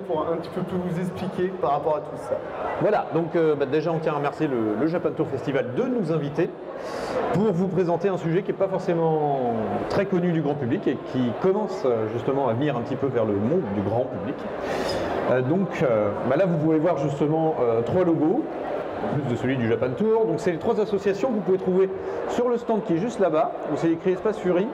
pour un petit peu plus vous expliquer par rapport à tout ça. Voilà, donc déjà on tient à remercier le Japan Tour Festival de nous inviter pour vous présenter un sujet qui n'est pas forcément très connu du grand public et qui commence justement à venir un petit peu vers le monde du grand public. Là vous pouvez voir justement 3 logos, en plus de celui du Japan Tour. Donc c'est les 3 associations que vous pouvez trouver sur le stand qui est juste là-bas, où c'est écrit Espace Fury.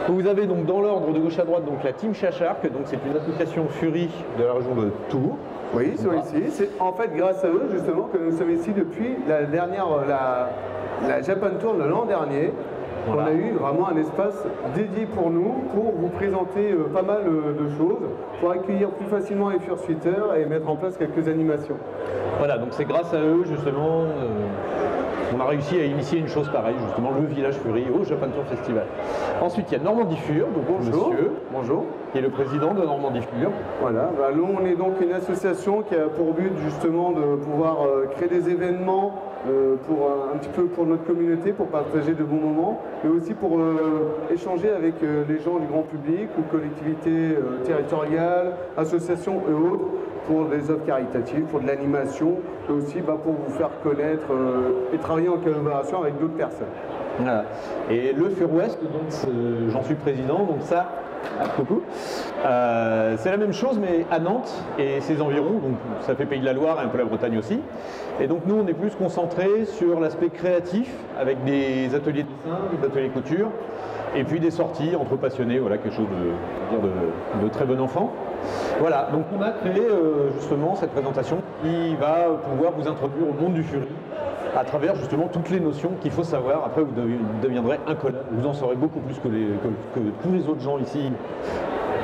Vous avez donc dans l'ordre de gauche à droite donc la Team Chashark, donc c'est une association Fury de la région de Tours. Oui, ils sont ici. C'est en fait grâce à eux justement que nous sommes ici depuis la Japan Tour de l'an dernier. Voilà. On a eu vraiment un espace dédié pour nous, pour vous présenter pas mal de choses, pour accueillir plus facilement les fursuiteurs et mettre en place quelques animations. Voilà, donc c'est grâce à eux justement on a réussi à initier une chose pareille, justement le village Fury au Japan Tour Festival. Ensuite, il y a Normandie Fur, donc bonjour, monsieur, bonjour, qui est le président de Normandie Fur. Voilà, nous on est donc une association qui a pour but justement de pouvoir créer des événements un petit peu pour notre communauté, pour partager de bons moments, mais aussi pour échanger avec les gens du grand public ou collectivités territoriales, associations et autres, pour des œuvres caritatives, pour de l'animation, et aussi pour vous faire connaître et travailler en collaboration avec d'autres personnes. Voilà. Et le Fur West, donc j'en suis président, donc ça, coucou. C'est la même chose mais à Nantes et ses environs, donc ça fait Pays de la Loire et un peu la Bretagne aussi. Et donc nous on est plus concentré sur l'aspect créatif avec des ateliers de dessin, des ateliers couture et puis des sorties entre passionnés, voilà, quelque chose de très bon enfant. Voilà, donc on a créé justement cette présentation qui va pouvoir vous introduire au monde du Fury à travers justement toutes les notions qu'il faut savoir. Après vous deviendrez incollable, vous en saurez beaucoup plus que tous les autres gens ici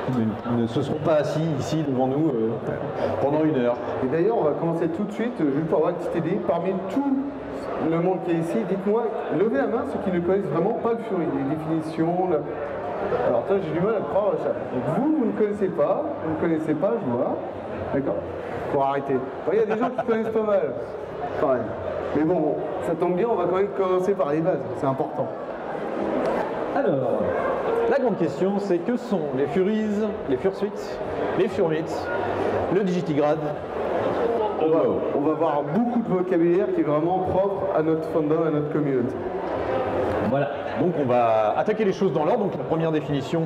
qui ne se sont pas assis ici devant nous pendant 1 heure. Et d'ailleurs on va commencer tout de suite, juste pour avoir une petite idée, parmi tout le monde qui est ici, dites-moi, levez la main ceux qui ne connaissent vraiment pas le Fury, les définitions. Alors toi j'ai du mal à croire ça. Donc vous ne connaissez pas, je vois. D'accord. Pour arrêter. Il y a des gens qui connaissent pas mal. Quand même. Mais bon, ça tombe bien, on va quand même commencer par les bases, c'est important. Alors, la grande question c'est que sont les Furies, les Fursuits, les Furmates, le Digitigrade. On va voir beaucoup de vocabulaire qui est vraiment propre à notre fandom, à notre communauté. Voilà, donc on va attaquer les choses dans l'ordre. Donc la première définition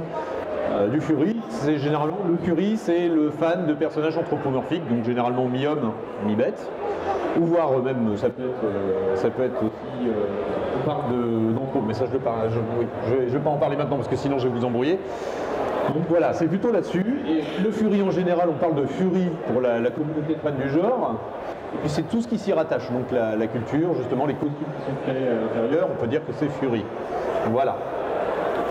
du Fury, c'est généralement le Fury, c'est le fan de personnages anthropomorphiques, donc généralement mi-homme, mi-bête, ou voire même ça peut être aussi on parle mais ça je vais pas en parler maintenant parce que sinon je vais vous embrouiller. Donc voilà, c'est plutôt là-dessus. Et le Fury en général, on parle de Fury pour la communauté de fans du genre. Et puis c'est tout ce qui s'y rattache, donc la culture, justement les costumes qui sont créés à l'intérieur, on peut dire que c'est Fury. Voilà,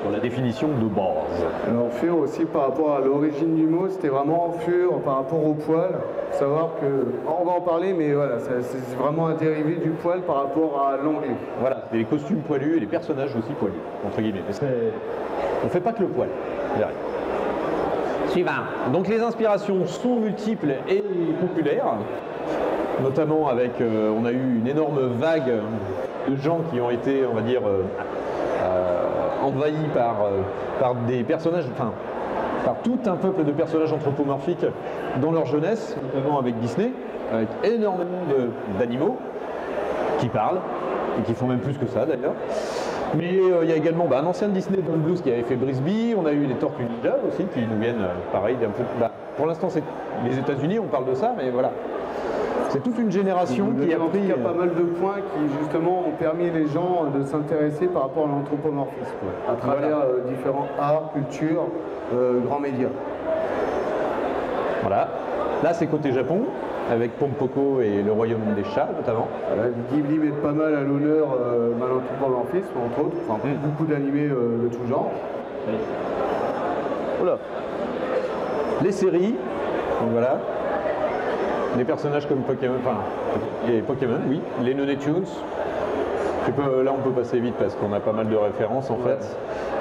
pour la définition de base. Alors Fur aussi par rapport à l'origine du mot, c'était vraiment Fur par rapport au poil. Faut savoir que, on va en parler, mais voilà, c'est vraiment un dérivé du poil par rapport à l'anglais. Voilà, c'est les costumes poilus et les personnages aussi poilus, entre guillemets. On ne fait pas que le poil. Suivant. Donc les inspirations sont multiples et populaires, notamment avec, on a eu une énorme vague de gens qui ont été, on va dire, envahis par des personnages, enfin, par tout un peuple de personnages anthropomorphiques dans leur jeunesse, notamment avec Disney, avec énormément d'animaux qui parlent, et qui font même plus que ça d'ailleurs. Mais il y a également un ancien de Disney, Don Bluth, qui avait fait Brisby. On a eu les Tortues Ninja aussi, qui nous viennent pareil d'un peu. Pour l'instant, c'est les États-Unis, on parle de ça, mais voilà. C'est toute une génération qui a pris. Il y a pas mal de points qui justement ont permis les gens de s'intéresser par rapport à l'anthropomorphisme, à travers différents arts, cultures, grands médias. Voilà. Là, c'est côté Japon, avec Pompoko et le Royaume des Chats notamment. Voilà, Ghibli met pas mal à l'honneur l'anthropomorphisme, entre autres, enfin beaucoup d'animés de tout genre. Voilà. Les séries, donc voilà. Des personnages comme Pokémon, enfin, les Pokémon, oui, les Looney Tunes. Là, on peut passer vite parce qu'on a pas mal de références en fait.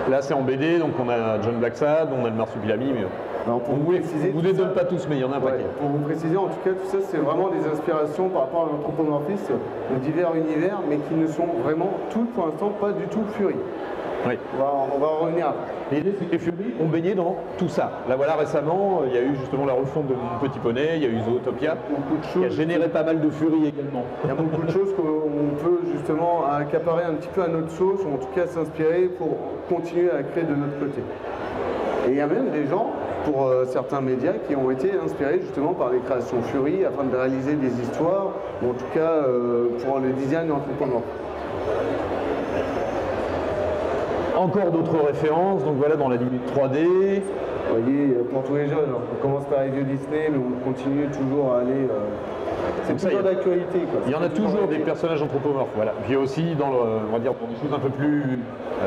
Là, c'est en BD, donc on a John Blacksad, on a le Marsupilami, mais alors pour vous préciser, vous ne les donne pas tous, mais il y en a un paquet. Pour vous préciser, en tout cas, tout ça, c'est vraiment des inspirations par rapport à l'anthropomorphisme de divers univers, mais qui ne sont vraiment tous, pour l'instant, pas du tout Fury. Oui. On va en revenir. L'idée, c'est que les Fury ont baigné dans tout ça. Là, voilà, récemment, il y a eu justement la refonte de Mon Petit Poney, il y a eu Zootopia, qui a généré pas mal de Fury également. Il y a beaucoup de choses qu'on peut justement accaparer un petit peu à notre sauce, ou en tout cas s'inspirer pour continuer à créer de notre côté. Et il y a même des gens, pour certains médias, qui ont été inspirés justement par les créations Fury afin de réaliser des histoires, ou en tout cas pour le design anthropomorphe. Encore d'autres références, donc voilà, dans la limite 3D. Vous voyez, pour tous les jeunes, on commence par les vieux Disney, mais on continue toujours à aller... c'est toujours d'actualité. Il y en a toujours des personnages anthropomorphes, voilà. Puis aussi, dans on va dire, pour des choses un peu plus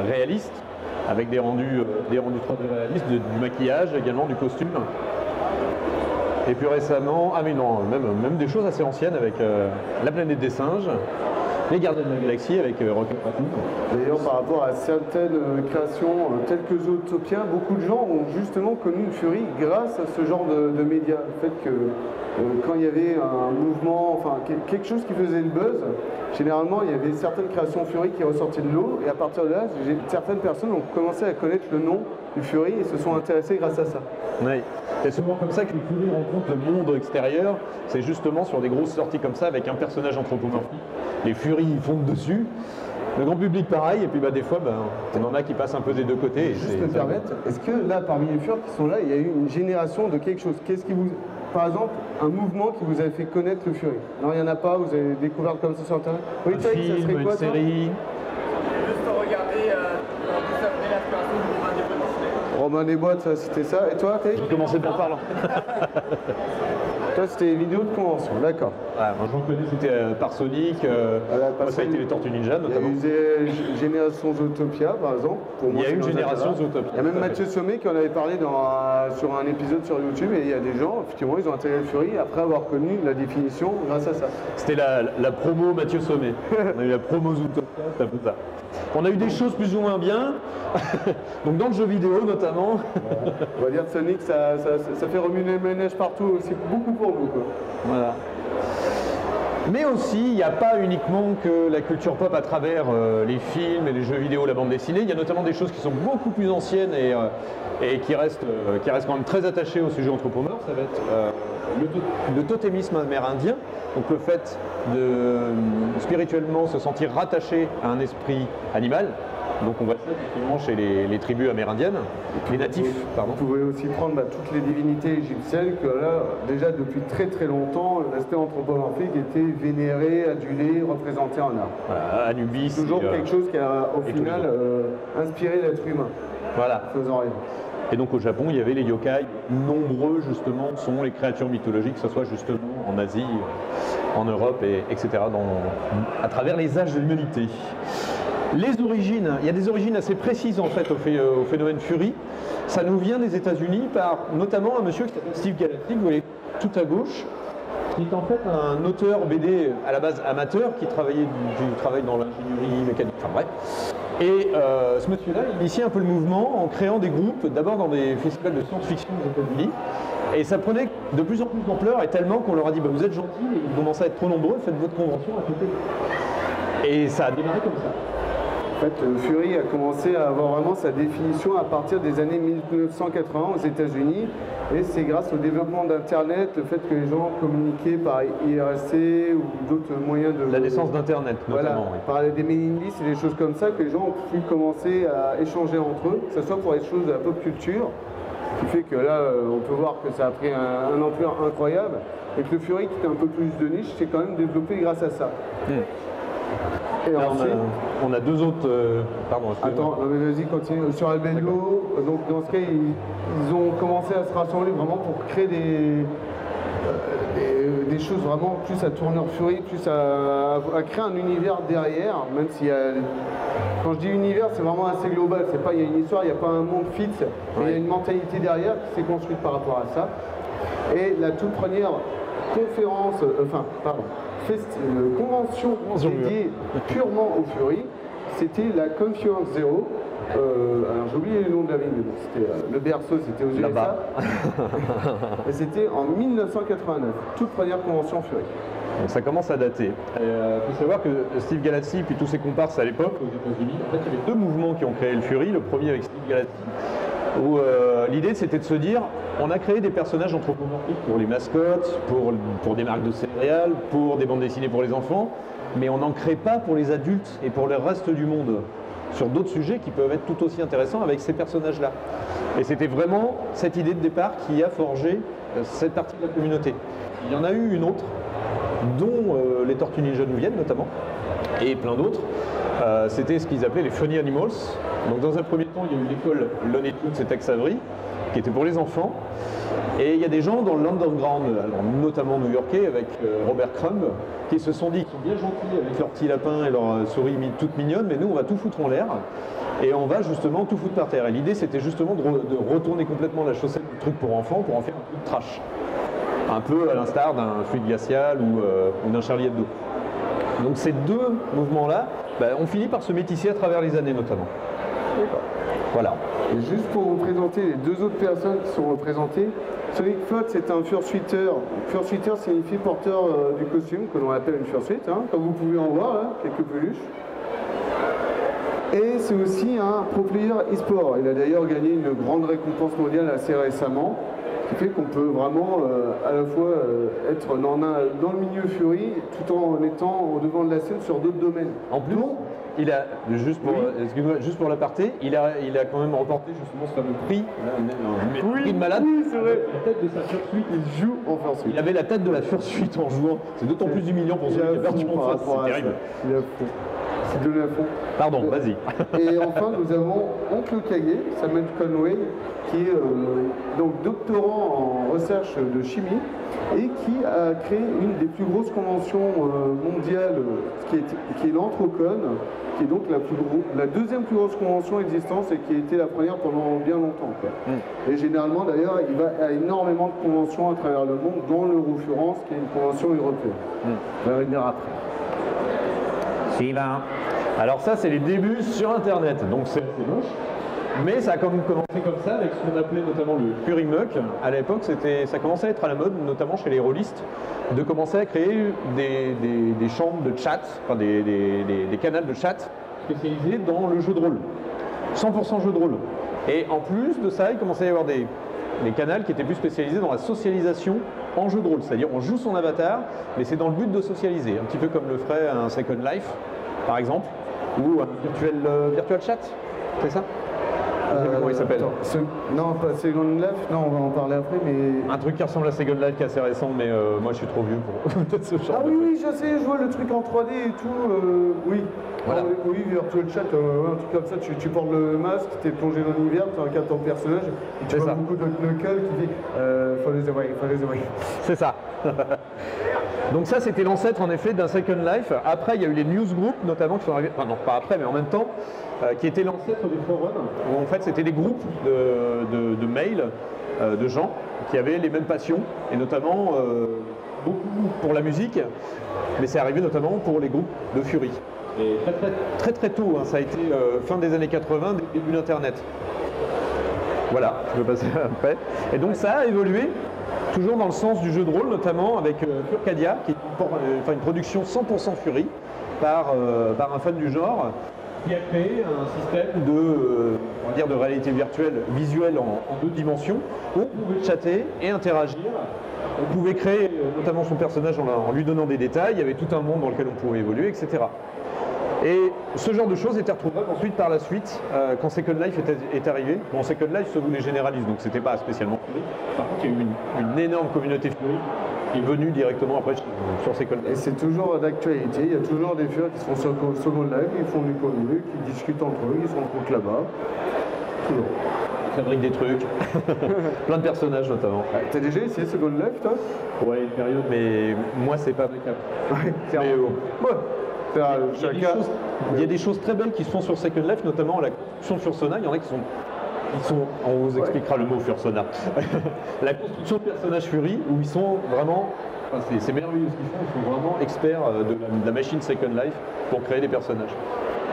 réalistes, avec des rendus 3D réalistes, du maquillage également, du costume. Et plus récemment, ah mais non, même des choses assez anciennes avec La Planète des Singes, Les Gardiens de la Galaxie avec Rocket Raccoon. D'ailleurs, par rapport à certaines créations telles que Zootopia, beaucoup de gens ont justement connu une Fury grâce à ce genre de médias. Le fait que quand il y avait un mouvement, enfin quelque chose qui faisait le buzz, généralement il y avait certaines créations Fury qui ressortaient de l'eau, et à partir de là, certaines personnes ont commencé à connaître le nom du Fury et se sont intéressées grâce à ça. Oui. C'est souvent comme ça que les Fury rencontrent le monde extérieur, c'est justement sur des grosses sorties comme ça avec un personnage anthropomorphique. Les Fury ils fondent dessus, le grand public pareil, et puis des fois on en a qui passent un peu des deux côtés. Juste me permettre, est-ce que là parmi les Fury qui sont là, il y a eu une génération de quelque chose? Qu'est-ce qui vous... Par exemple, un mouvement qui vous a fait connaître le Fury? Non, il n'y en a pas, vous avez découvert comme ça sur Internet? Oui, un film, ça serait quoi, une série. Juste regarder l'inspiration du Romain des Boîtes dessinées. Romain des Boîtes, ça c'était ça. Et toi, Théo? J'ai commencé par parler. Toi, c'était les vidéos de convention, d'accord. Ouais, moi j'en connais, c'était par Sonic, moi, ça a été les Tortues Ninja notamment. Il y a eu Génération Zootopia, par exemple. Pour moi, il y a une Génération Zootopia. Il y a même Mathieu Sommet qui en avait parlé sur un épisode sur YouTube, et il y a des gens, effectivement, ils ont intégré le Fury après avoir connu la définition grâce à ça. C'était la promo Mathieu Sommet. On a eu la promo Zootopia, c'est un peu ça. On a eu des choses plus ou moins bien, donc dans le jeu vidéo notamment. On va dire que Sonic, ça fait remuer les ménages partout, c'est beaucoup pour nous, quoi. Voilà. Mais aussi, il n'y a pas uniquement que la culture pop à travers les films et les jeux vidéo, la bande dessinée. Il y a notamment des choses qui sont beaucoup plus anciennes et qui restent quand même très attachées au sujet anthropomorphe. Ça va être le totémisme amérindien, donc le fait de spirituellement se sentir rattaché à un esprit animal. Donc on voit ça effectivement chez les tribus amérindiennes, les natifs, pardon. Vous pouvez aussi prendre toutes les divinités égyptiennes que là, déjà depuis très très longtemps, l'aspect anthropomorphique était vénéré, adulé, représenté en art. Voilà, Anubis. Toujours quelque chose qui a au final inspiré l'être humain. Voilà. Faisant rien. Et donc au Japon, il y avait les yokai. Nombreux justement sont les créatures mythologiques, que ce soit justement en Asie, en Europe, etc. à travers les âges de l'humanité. Les origines, il y a des origines assez précises en fait au phénomène Fury. Ça nous vient des États-Unis par notamment un monsieur qui s'appelle Steve Galactic, vous voyez tout à gauche, qui est en fait un auteur BD à la base amateur qui travaille dans l'ingénierie mécanique, enfin bref. Et ce monsieur-là, il initiait un peu le mouvement en créant des groupes, d'abord dans des festivals de science-fiction aux États-Unis. Et ça prenait de plus en plus d'ampleur, et tellement qu'on leur a dit vous êtes gentils, et vous commencez à être trop nombreux, faites votre convention à côté. Et ça a démarré comme ça. En fait, Fury a commencé à avoir vraiment sa définition à partir des années 1980 aux États-Unis, et c'est grâce au développement d'Internet, le fait que les gens communiquaient par IRC ou d'autres moyens de... La naissance d'Internet, notamment. Voilà, par des mailing lists et des choses comme ça, que les gens ont pu commencer à échanger entre eux, que ce soit pour les choses de la pop culture, ce qui fait que là, on peut voir que ça a pris un ampleur incroyable, et que le Fury, qui était un peu plus de niche, s'est quand même développé grâce à ça. Et là, ensuite, on a deux autres... pardon, attends, non mais vas-y, continue. Sur Albello, donc dans ce cas, ils ont commencé à se rassembler vraiment pour créer des choses vraiment plus à tournure Fury, plus à créer un univers derrière, même s'il y a... Quand je dis univers, c'est vraiment assez global, c'est pas, il y a une histoire, il n'y a pas un monde fixe, mais il y a une mentalité derrière qui s'est construite par rapport à ça. Et la toute première conférence, convention dédiée purement au Fury, c'était la Confluence Zero. Alors j'ai oublié le nom de la ville, mais bon, c'était le berceau, c'était aux USA. Et c'était en 1989, toute première convention Fury. Donc ça commence à dater. Il faut savoir que Steve Galassi puis tous ses comparses à l'époque aux États-Unis, en fait il y avait deux mouvements qui ont créé le Fury. Le premier avec Steve Galassi, où l'idée c'était de se dire on a créé des personnages anthropomorphiques pour les mascottes, pour des marques de céréales, pour des bandes dessinées pour les enfants, mais on n'en crée pas pour les adultes et pour le reste du monde, sur d'autres sujets qui peuvent être tout aussi intéressants avec ces personnages-là. Et c'était vraiment cette idée de départ qui a forgé cette partie de la communauté. Il y en a eu une autre, dont les Tortues Ninja nous viennent notamment, et plein d'autres. C'était ce qu'ils appelaient les Funny Animals. Donc dans un premier temps, il y a eu l'école Looney Tunes et Tex Avery, qui était pour les enfants. Et il y a des gens dans le underground, alors notamment new-yorkais, avec Robert Crumb, qui se sont dit qu'ils sont bien gentils avec leurs petits lapins et leurs souris toutes mignonnes, mais nous on va tout foutre en l'air et on va justement tout foutre par terre. Et l'idée c'était justement de retourner complètement la chaussette du truc pour enfants pour en faire un truc trash. Un peu à l'instar d'un Fluide Glacial ou d'un Charlie Hebdo. Donc ces deux mouvements-là, ont fini par se métisser à travers les années notamment. D'accord. Voilà. Et juste pour vous présenter les deux autres personnes qui sont représentées, Sonic Float c'est un fursuiter. Fursuiter signifie porteur du costume, que l'on appelle une fursuite, comme vous pouvez en voir, là, quelques peluches. Et c'est aussi un pro player e-sport. Il a d'ailleurs gagné une grande récompense mondiale assez récemment, ce qui fait qu'on peut vraiment à la fois être dans le milieu Fury tout en étant au devant de la scène sur d'autres domaines. En plus, il a, juste pour l'aparté, il a quand même remporté justement ce fameux prix, prix de malade. Oui, c'est vrai. La tête de sa fursuite, il joue en fursuite. Il avait la tête de la fursuite en jouant. C'est d'autant plus humiliant pour ceux qui ont perdu en face. C'est terrible. Il a fond. C'est donné à fond. Pardon, vas-y. Et enfin, nous avons Oncle Kage, Samuel Conway, qui est donc doctorant en recherche de chimie et qui a créé une des plus grosses conventions mondiales, qui est l'Anthropocon, qui est donc la deuxième plus grosse convention existante et qui a été la première pendant bien longtemps. Et généralement, d'ailleurs, il va à énormément de conventions à travers le monde, dont l'Eurofurence, qui est une convention européenne. On va revenir après. Suivant. Alors ça, c'est les débuts sur Internet, donc c'est assez moche. Mais ça a quand même commencé comme ça, avec ce qu'on appelait notamment le Fury Muck. À l'époque, ça commençait à être à la mode, notamment chez les rôlistes, de commencer à créer des chambres de chat, enfin des canals de chat spécialisés dans le jeu de rôle. 100% jeu de rôle. Et en plus de ça, il commençait à y avoir des canals qui étaient plus spécialisés dans la socialisation en jeu de rôle. C'est-à-dire on joue son avatar, mais c'est dans le but de socialiser. Un petit peu comme le ferait un Second Life, par exemple, ou un virtual chat, c'est ça? Comment il s'appelle? Non, pas Second Life, non, on va en parler après, mais... Un truc qui ressemble à Second Life qui est assez récent, mais moi je suis trop vieux pour peut-être ce genre. Ah oui, je sais, je vois le truc en 3D et tout, oui. Voilà. Oui, virtual chat, un truc comme ça, tu portes le masque, tu es plongé dans l'univers, tu incarnes ton personnage, et tu vois beaucoup de knuckles qui dit follow the way. C'est ça. Donc ça, c'était l'ancêtre en effet d'un Second Life. Après, il y a eu les newsgroups, notamment, qui sont arrivés, enfin non, pas après, mais en même temps, qui étaient l'ancêtre des forums, où en fait, c'était des groupes de mails de gens qui avaient les mêmes passions, et notamment beaucoup pour la musique, mais c'est arrivé notamment pour les groupes de Fury. Et très tôt, ça a été fin des années 80, début d'Internet. Voilà, je vais passer après. Et donc ça a évolué, toujours dans le sens du jeu de rôle, notamment avec Furcadia, qui est une production 100% Fury, par un fan du genre, qui a créé un système de réalité virtuelle visuelle en 2 dimensions, où on pouvait chatter et interagir. On pouvait créer notamment son personnage en lui donnant des détails, il y avait tout un monde dans lequel on pouvait évoluer, etc. Et ce genre de choses était retrouvable ensuite par la suite quand Second Life est arrivé. Bon, Second Life se voulait généraliste, donc c'était pas spécialement Fury. Par contre, il y a eu une énorme communauté Fury qui est venue directement après sur Second Life. Et c'est toujours d'actualité, il y a toujours des Fury qui sont sur Second Life, qui font du contenu, qui discutent entre eux, qui se rencontrent là-bas. Toujours. Ils fabriquent des trucs, plein de personnages notamment. T'as déjà essayé Second Life, toi? Ouais, une période, mais moi c'est pas applicable. Ouais, il y a des choses très belles qui se font sur Second Life, notamment la construction Fursona. Il y en a qui sont on vous expliquera le mot Fursona. La construction de personnages Fury, où ils sont vraiment, c'est merveilleux ce qu'ils font, ils sont vraiment experts de la machine Second Life pour créer des personnages.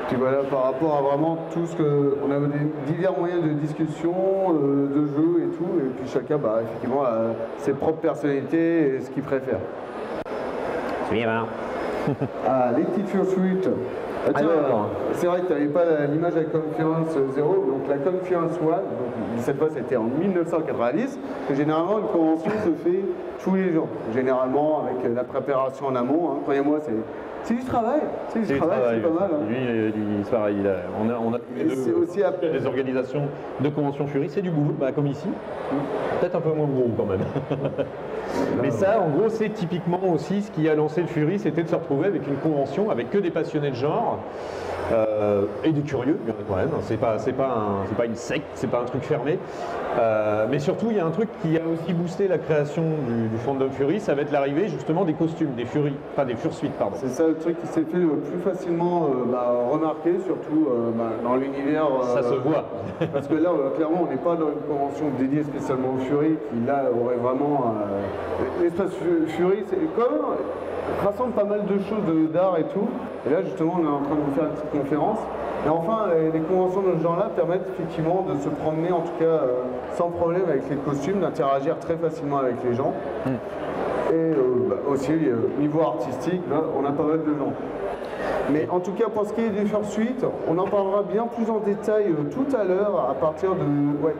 Puis voilà, par rapport à vraiment tout ce que... On a des divers moyens de discussion, de jeu et tout, et puis chacun, effectivement, a ses propres personnalités et ce qu'il préfère. Oui, alors. Ah, les petites fursuites. Ah, tiens, Alors. c'est vrai que tu n'avais pas l'image de la Conference 0, donc la Conference 1, donc cette fois c'était en 1990, que généralement une convention se fait tous les jours, généralement avec la préparation en amont, hein. Croyez-moi, c'est du travail, c'est pas mal. Hein. Lui, c'est pareil, on a c'est aussi des organisations de conventions Fury, c'est du boulot, bah, comme ici, peut-être un peu moins gros quand même. Mais ça, en gros, c'est typiquement aussi ce qui a lancé le Fury, c'était de se retrouver avec une convention avec que des passionnés de genre et des curieux, quand même. C'est pas une secte, c'est pas un truc fermé. Mais surtout, il y a un truc qui a aussi boosté la création du fandom Fury, ça va être l'arrivée justement des costumes, des Fury, enfin des Fursuites, pardon. C'est ça le truc qui s'est fait le plus facilement remarquer, surtout dans l'univers. Ça se voit. Parce que là, clairement, on n'est pas dans une convention dédiée spécialement au Fury, qui là aurait vraiment. L'espace Fury, c'est comme rassemble pas mal de choses d'art et tout. Et là, justement, on est en train de vous faire une petite conférence. Et enfin, les conventions de ce genre-là permettent effectivement de se promener, en tout cas sans problème avec les costumes, d'interagir très facilement avec les gens. Et aussi, niveau artistique, là, on a pas mal de gens. Mais en tout cas, pour ce qui est des Fursuites, on en parlera bien plus en détail tout à l'heure, à partir de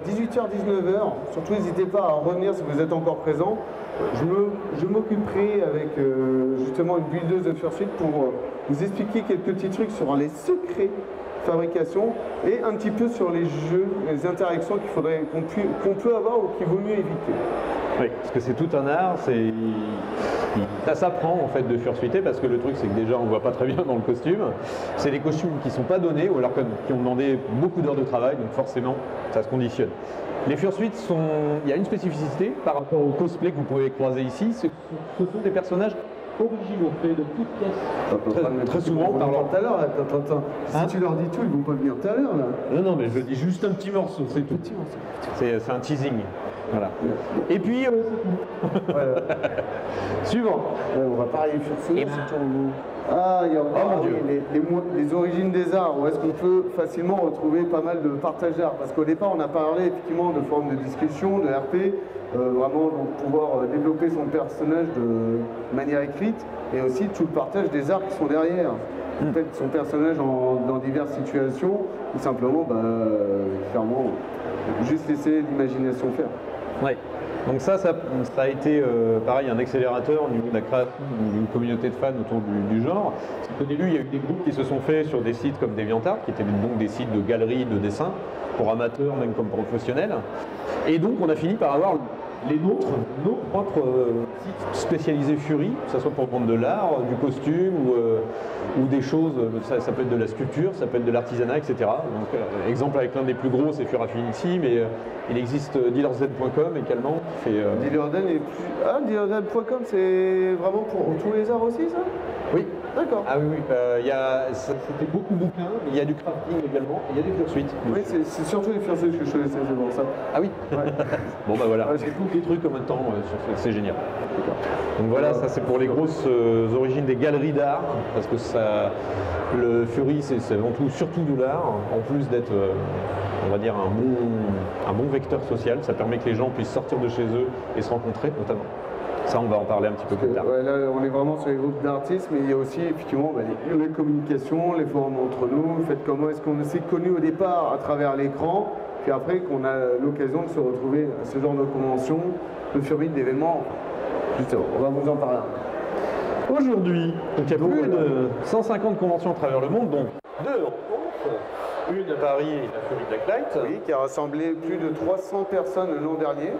18h-19h. Surtout, n'hésitez pas à revenir si vous êtes encore présent. Je m'occuperai avec justement une buildeuse de Fursuit pour vous expliquer quelques petits trucs sur les secrets de fabrication et un petit peu sur les jeux, les interactions qu'on peut avoir ou qu'il vaut mieux éviter. Oui, parce que c'est tout un art, ça s'apprend en fait de fursuiter, parce que le truc c'est que déjà on voit pas très bien dans le costume. C'est des costumes qui sont pas donnés ou alors qui ont demandé beaucoup d'heures de travail, donc forcément ça se conditionne. Les fursuites il y a une spécificité par rapport au cosplay que vous pouvez croiser ici, ce sont des personnages originaux, faits de toutes pièces. Très souvent par leur... tout à l'heure, attends. Si tu leur dis tout, ils vont pas venir tout à l'heure là. Non, mais je dis juste un petit morceau, c'est tout. C'est un teasing. Voilà. Et puis, c'est tout. Voilà. Suivant. On va parler fursuit. Ah, il y a les origines des arts, où est-ce qu'on peut facilement retrouver pas mal de partage d'art. Parce qu'au départ, on a parlé effectivement de formes de discussion, de RP, vraiment donc, pouvoir développer son personnage de manière écrite, et aussi tout le partage des arts qui sont derrière. Peut-être son personnage dans diverses situations, ou simplement, clairement, juste laisser l'imagination faire. Ouais. Donc ça a été pareil, un accélérateur au niveau de la création d'une communauté de fans autour du genre. Au début, il y a eu des groupes qui se sont faits sur des sites comme DeviantArt, qui étaient donc des sites de galeries de dessin, pour amateurs, même comme professionnels. Et donc on a fini par avoir nos propres sites spécialisés Fury, que ce soit pour vendre de l'art, du costume ou des choses, ça peut être de la sculpture, ça peut être de l'artisanat, etc. Donc, exemple avec l'un des plus gros, c'est Furafinity, mais il existe dealerzen.com également. Dealerzen.com, c'est vraiment pour tous les arts aussi, ça? Oui. D'accord. Ah oui, c'était beaucoup de bouquins, mais il y a du crafting également, et il y a des fursuites. Oui, c'est surtout les fursuites que je connaissais, c'est pour ça. Ah oui. Ouais. Bon bah voilà, j'ai tous les trucs en même temps, c'est génial. Donc voilà, ça c'est pour les grosses origines des galeries d'art, parce que le Fury c'est avant tout surtout de l'art, en plus d'être, on va dire, un bon vecteur social. Ça permet que les gens puissent sortir de chez eux et se rencontrer notamment. Ça, on va en parler un petit peu plus tard. Ouais, là, on est vraiment sur les groupes d'artistes, mais il y a aussi effectivement les communications, les forums entre nous, le fait comment est-ce qu'on s'est connus au départ à travers l'écran, puis après qu'on a l'occasion de se retrouver à ce genre de convention, de Fury, d'événements. Justement, on va vous en parler. Aujourd'hui, il y a plus de 150 conventions à travers le monde, donc deux en France, une à Paris et la Fury Blacklight. Oui, qui a rassemblé plus de 300 personnes l'an dernier,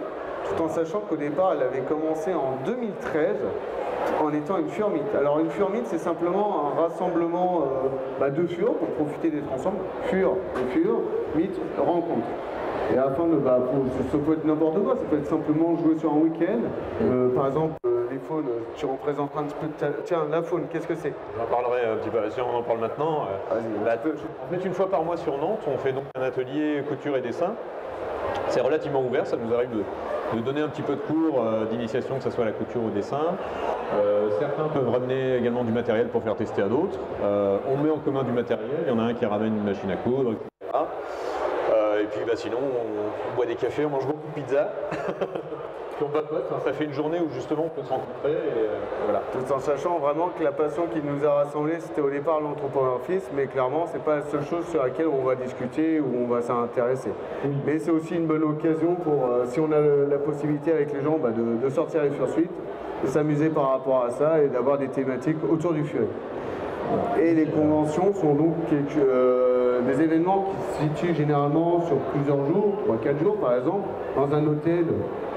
tout en sachant qu'au départ, elle avait commencé en 2013 en étant une furmite. Alors une furmite, c'est simplement un rassemblement de fur pour profiter d'être ensemble. Fur et fur, mythe, rencontre. Et afin de, ça peut être n'importe quoi, ça peut être simplement jouer sur un week-end. Par exemple, les faunes, tu représenteras un petit peu. Tiens, la faune, qu'est-ce que c'est? J'en parlerai un petit peu, si on en parle maintenant. En fait, une fois par mois sur Nantes, on fait donc un atelier couture et dessin. C'est relativement ouvert, ça nous arrive de donner un petit peu de cours d'initiation, que ce soit à la couture ou au dessin. Certains peuvent ramener également du matériel pour faire tester à d'autres. On met en commun du matériel, il y en a un qui ramène une machine à coudre, etc. Et puis sinon, on boit des cafés, on mange beaucoup de pizza. Puis on papote, ça fait une journée où justement on peut se rencontrer. Et, voilà. Tout en sachant vraiment que la passion qui nous a rassemblés, c'était au départ l'entrepreneurship, mais clairement, c'est pas la seule chose sur laquelle on va discuter ou on va s'intéresser. Oui. Mais c'est aussi une bonne occasion pour, si on a la possibilité avec les gens, de sortir les Fursuit, de s'amuser par rapport à ça et d'avoir des thématiques autour du Fury. Et les conventions sont donc des événements qui se situent généralement sur plusieurs jours, 3-4 jours par exemple, dans un hôtel,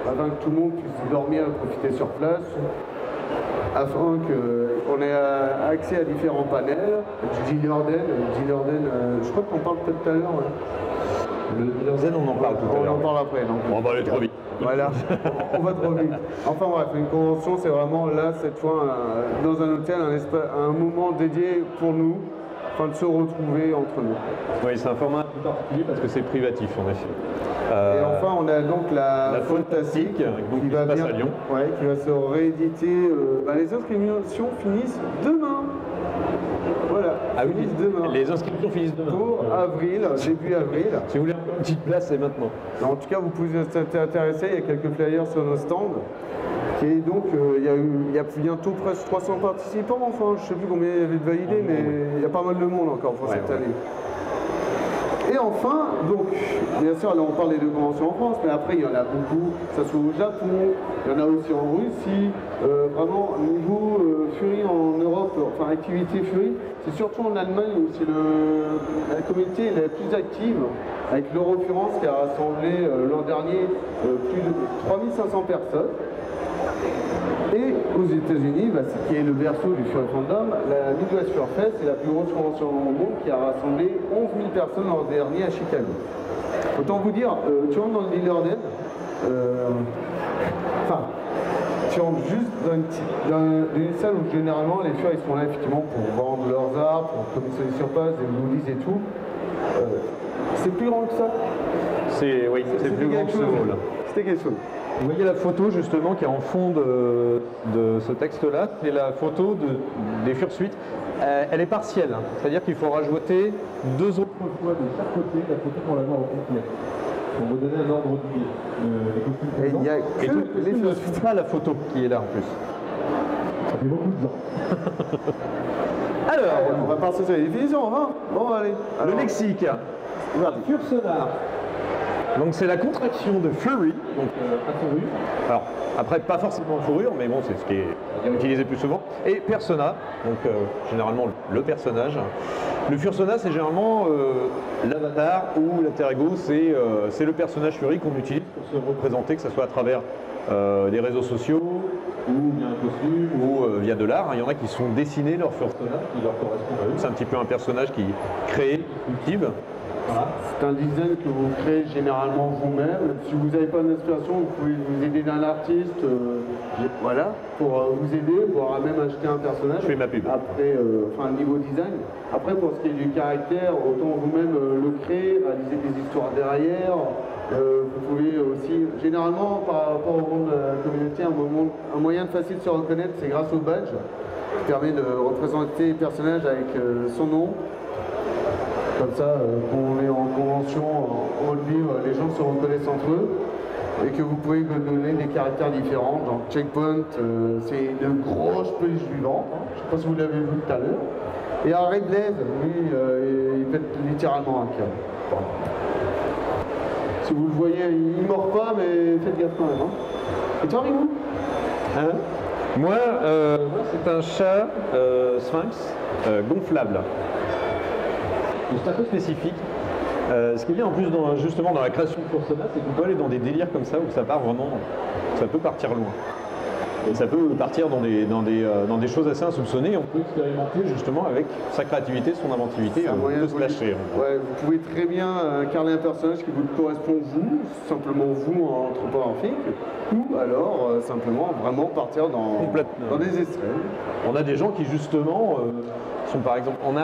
afin que tout le monde puisse dormir et profiter sur place, afin qu'on ait accès à différents panels, du dealer je crois qu'on parle peut-être tout à l'heure. Ouais. Le dealer zen, on en parle tout à l'heure. On en parle après. Donc, on va aller trop vite. Voilà, on va trop vite. Enfin bref, une convention, c'est vraiment là, cette fois, dans un hôtel, un moment dédié pour nous, afin de se retrouver entre nous. Oui, c'est un format un peu particulier parce que c'est privatif, en effet. Et enfin, on a donc la Fantastique, qui va bien, à Lyon. Ouais, qui va se rééditer. Les inscriptions finissent demain. Voilà, ah oui, finissent demain. Les inscriptions finissent demain. Pour avril, début avril. Si vous voulez encore une petite place, c'est maintenant. En tout cas, vous pouvez vous intéresser, il y a quelques flyers sur nos stands. Et donc, il y a bientôt presque 300 participants, enfin, je ne sais plus combien il y avait de validés, mais il y a pas mal de monde encore pour cette année. Et enfin, donc, bien sûr, là on parle des deux conventions en France, mais après il y en a beaucoup, que ce soit au Japon, il y en a aussi en Russie, vraiment niveau Fury en Europe, enfin activité Fury, c'est surtout en Allemagne où c'est la communauté la plus active, avec l'Eurofurence qui a rassemblé l'an dernier plus de 3500 personnes. Et aux États-Unis, qui est le berceau du Fury Fandom, la Midwest Fur Fest est la plus grosse convention au monde qui a rassemblé 11 000 personnes l'an dernier à Chicago. Autant vous dire, tu rentres dans le dealer den, tu rentres juste dans une salle où généralement les furs ils sont là effectivement pour vendre leurs arts, pour commissionner sur place, des goodies et tout. C'est plus grand que ça. C'est plus grand que ce hall. C'était quelque chose. Vous voyez la photo justement qui est en fond de ce texte-là, c'est la photo des Fursuit. Elle est partielle, c'est-à-dire qu'il faut rajouter 2 autres fois de chaque côté la photo pour l'avoir au complet. Pour vous donner un ordre d'idée. Et il y a que les Fursuit, pas la photo qui est là en plus. Ça fait beaucoup de gens. Alors, on va passer sur les définitions, hein. Bon, allez. Alors, le lexique. Fursonar. Donc c'est la contraction de Fury, donc à fourrure. Alors après pas forcément fourrure, mais bon c'est ce qui est utilisé plus souvent. Et persona, donc généralement le personnage. Le Fursona c'est généralement l'avatar ou l'alter ego, c'est le personnage Fury qu'on utilise pour se représenter, que ce soit à travers des réseaux sociaux, ou via un costume, ou via de l'art. Il y en a qui sont dessinés leur Fursona, qui leur correspond à eux. C'est un petit peu un personnage qui crée, qui cultive. Voilà. C'est un design que vous créez généralement vous-même. Si vous n'avez pas d'inspiration, vous pouvez vous aider d'un artiste voilà, pour vous aider, voire même acheter un personnage. Je fais ma pub. Après, niveau design. Après, pour ce qui est du caractère, autant vous-même le créer, réaliser des histoires derrière. Vous pouvez aussi, généralement, par rapport au monde de la communauté, un moyen facile de se reconnaître, c'est grâce au badge, qui permet de représenter le personnage avec son nom. Comme ça, quand on est en convention, en livre, les gens se reconnaissent entre eux et que vous pouvez donner des caractères différents. Donc Checkpoint, c'est une grosse peluche vivante, hein. Je ne sais pas si vous l'avez vu tout à l'heure. Et un Red Blade, lui, il pète littéralement un câble. Bon. Si vous le voyez, il ne mord pas, mais faites gaffe quand même. Hein. Et toi, Rigou Moi, c'est un chat sphinx gonflable. C'est un peu spécifique. Ce qui est bien en plus justement dans la création de Fursona, c'est qu'on peut aller dans des délires comme ça où ça part vraiment, ça peut partir loin. Et ça peut partir dans des choses assez insoupçonnées. On peut expérimenter justement avec sa créativité, son inventivité, on peut se lâcher. Ouais, vous pouvez très bien incarner un personnage qui vous correspond vous, simplement vous en anthropomorphique, ou alors simplement vraiment partir dans des extrêmes. On a des gens qui justement sont par exemple, on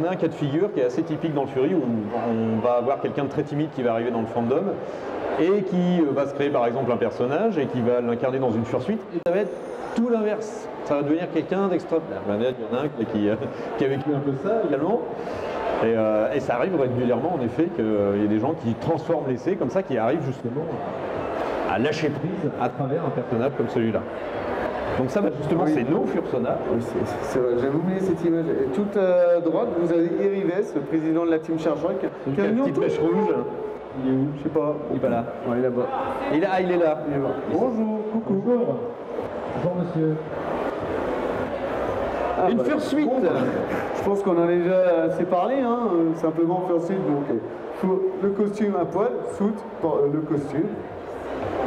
a un cas de figure qui est assez typique dans le Fury où on va avoir quelqu'un de très timide qui va arriver dans le fandom et qui va se créer par exemple un personnage et qui va l'incarner dans une fursuite et ça va être tout l'inverse. Ça va devenir quelqu'un d'extra. Il y en a un qui a vécu un peu ça également. Et ça arrive régulièrement en effet qu'il y ait des gens qui transforment l'essai comme ça, qui arrivent justement à lâcher prise à travers un personnage comme celui-là. Donc ça, justement, Oui. c'est nos Fursona. Oui, c'est vrai, j'avais oublié cette image. Et tout à droite, vous avez Erives, le président de la team Chargeur, qui a Une une petite autre- mèche rouge. Il est où? Je sais pas. Il est pas là. Ouais, il est là-bas. Il est là. Il est là. Bonjour, coucou. Bonjour monsieur. Ah, Une bah, Fursuite. bon, je pense qu'on en a déjà assez parlé, hein, simplement Fursuite, donc le costume à poil, suit, le costume.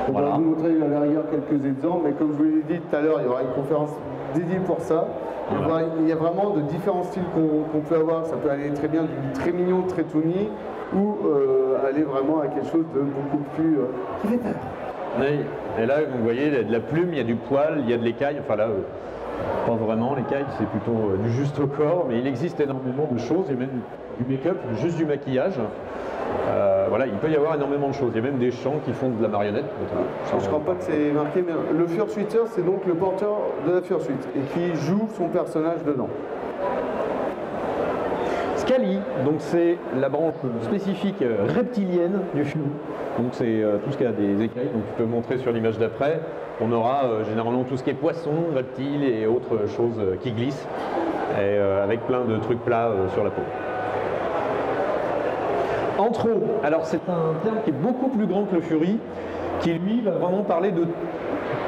On Voilà. va vous montrer à la rigueur quelques exemples, mais comme je vous l'ai dit tout à l'heure, il y aura une conférence dédiée pour ça. Voilà. Il y a vraiment de différents styles qu'on peut avoir, ça peut aller très bien du très mignon, très toony, ou aller vraiment à quelque chose de beaucoup plus... qui fait peur. Oui. Et là, vous voyez, il y a de la plume, il y a du poil, il y a de l'écaille. Enfin là, pas vraiment, l'écaille, c'est plutôt du juste au corps, mais il existe énormément de choses. Il y a même du make-up, juste du maquillage. Voilà, il peut y avoir énormément de choses. Il y a même des chants qui font de la marionnette. Je ne crois pas que c'est marqué, mais le Fursuiter, c'est donc le porteur de la Fursuite et qui joue son personnage dedans. Scali, donc c'est la branche spécifique reptilienne du Fury. Donc c'est tout ce qui a des écailles, donc tu peux montrer sur l'image d'après. On aura généralement tout ce qui est poisson, reptiles et autres choses qui glissent, et, avec plein de trucs plats sur la peau. Anthro, alors c'est un terme qui est beaucoup plus grand que le Fury, qui lui va vraiment parler de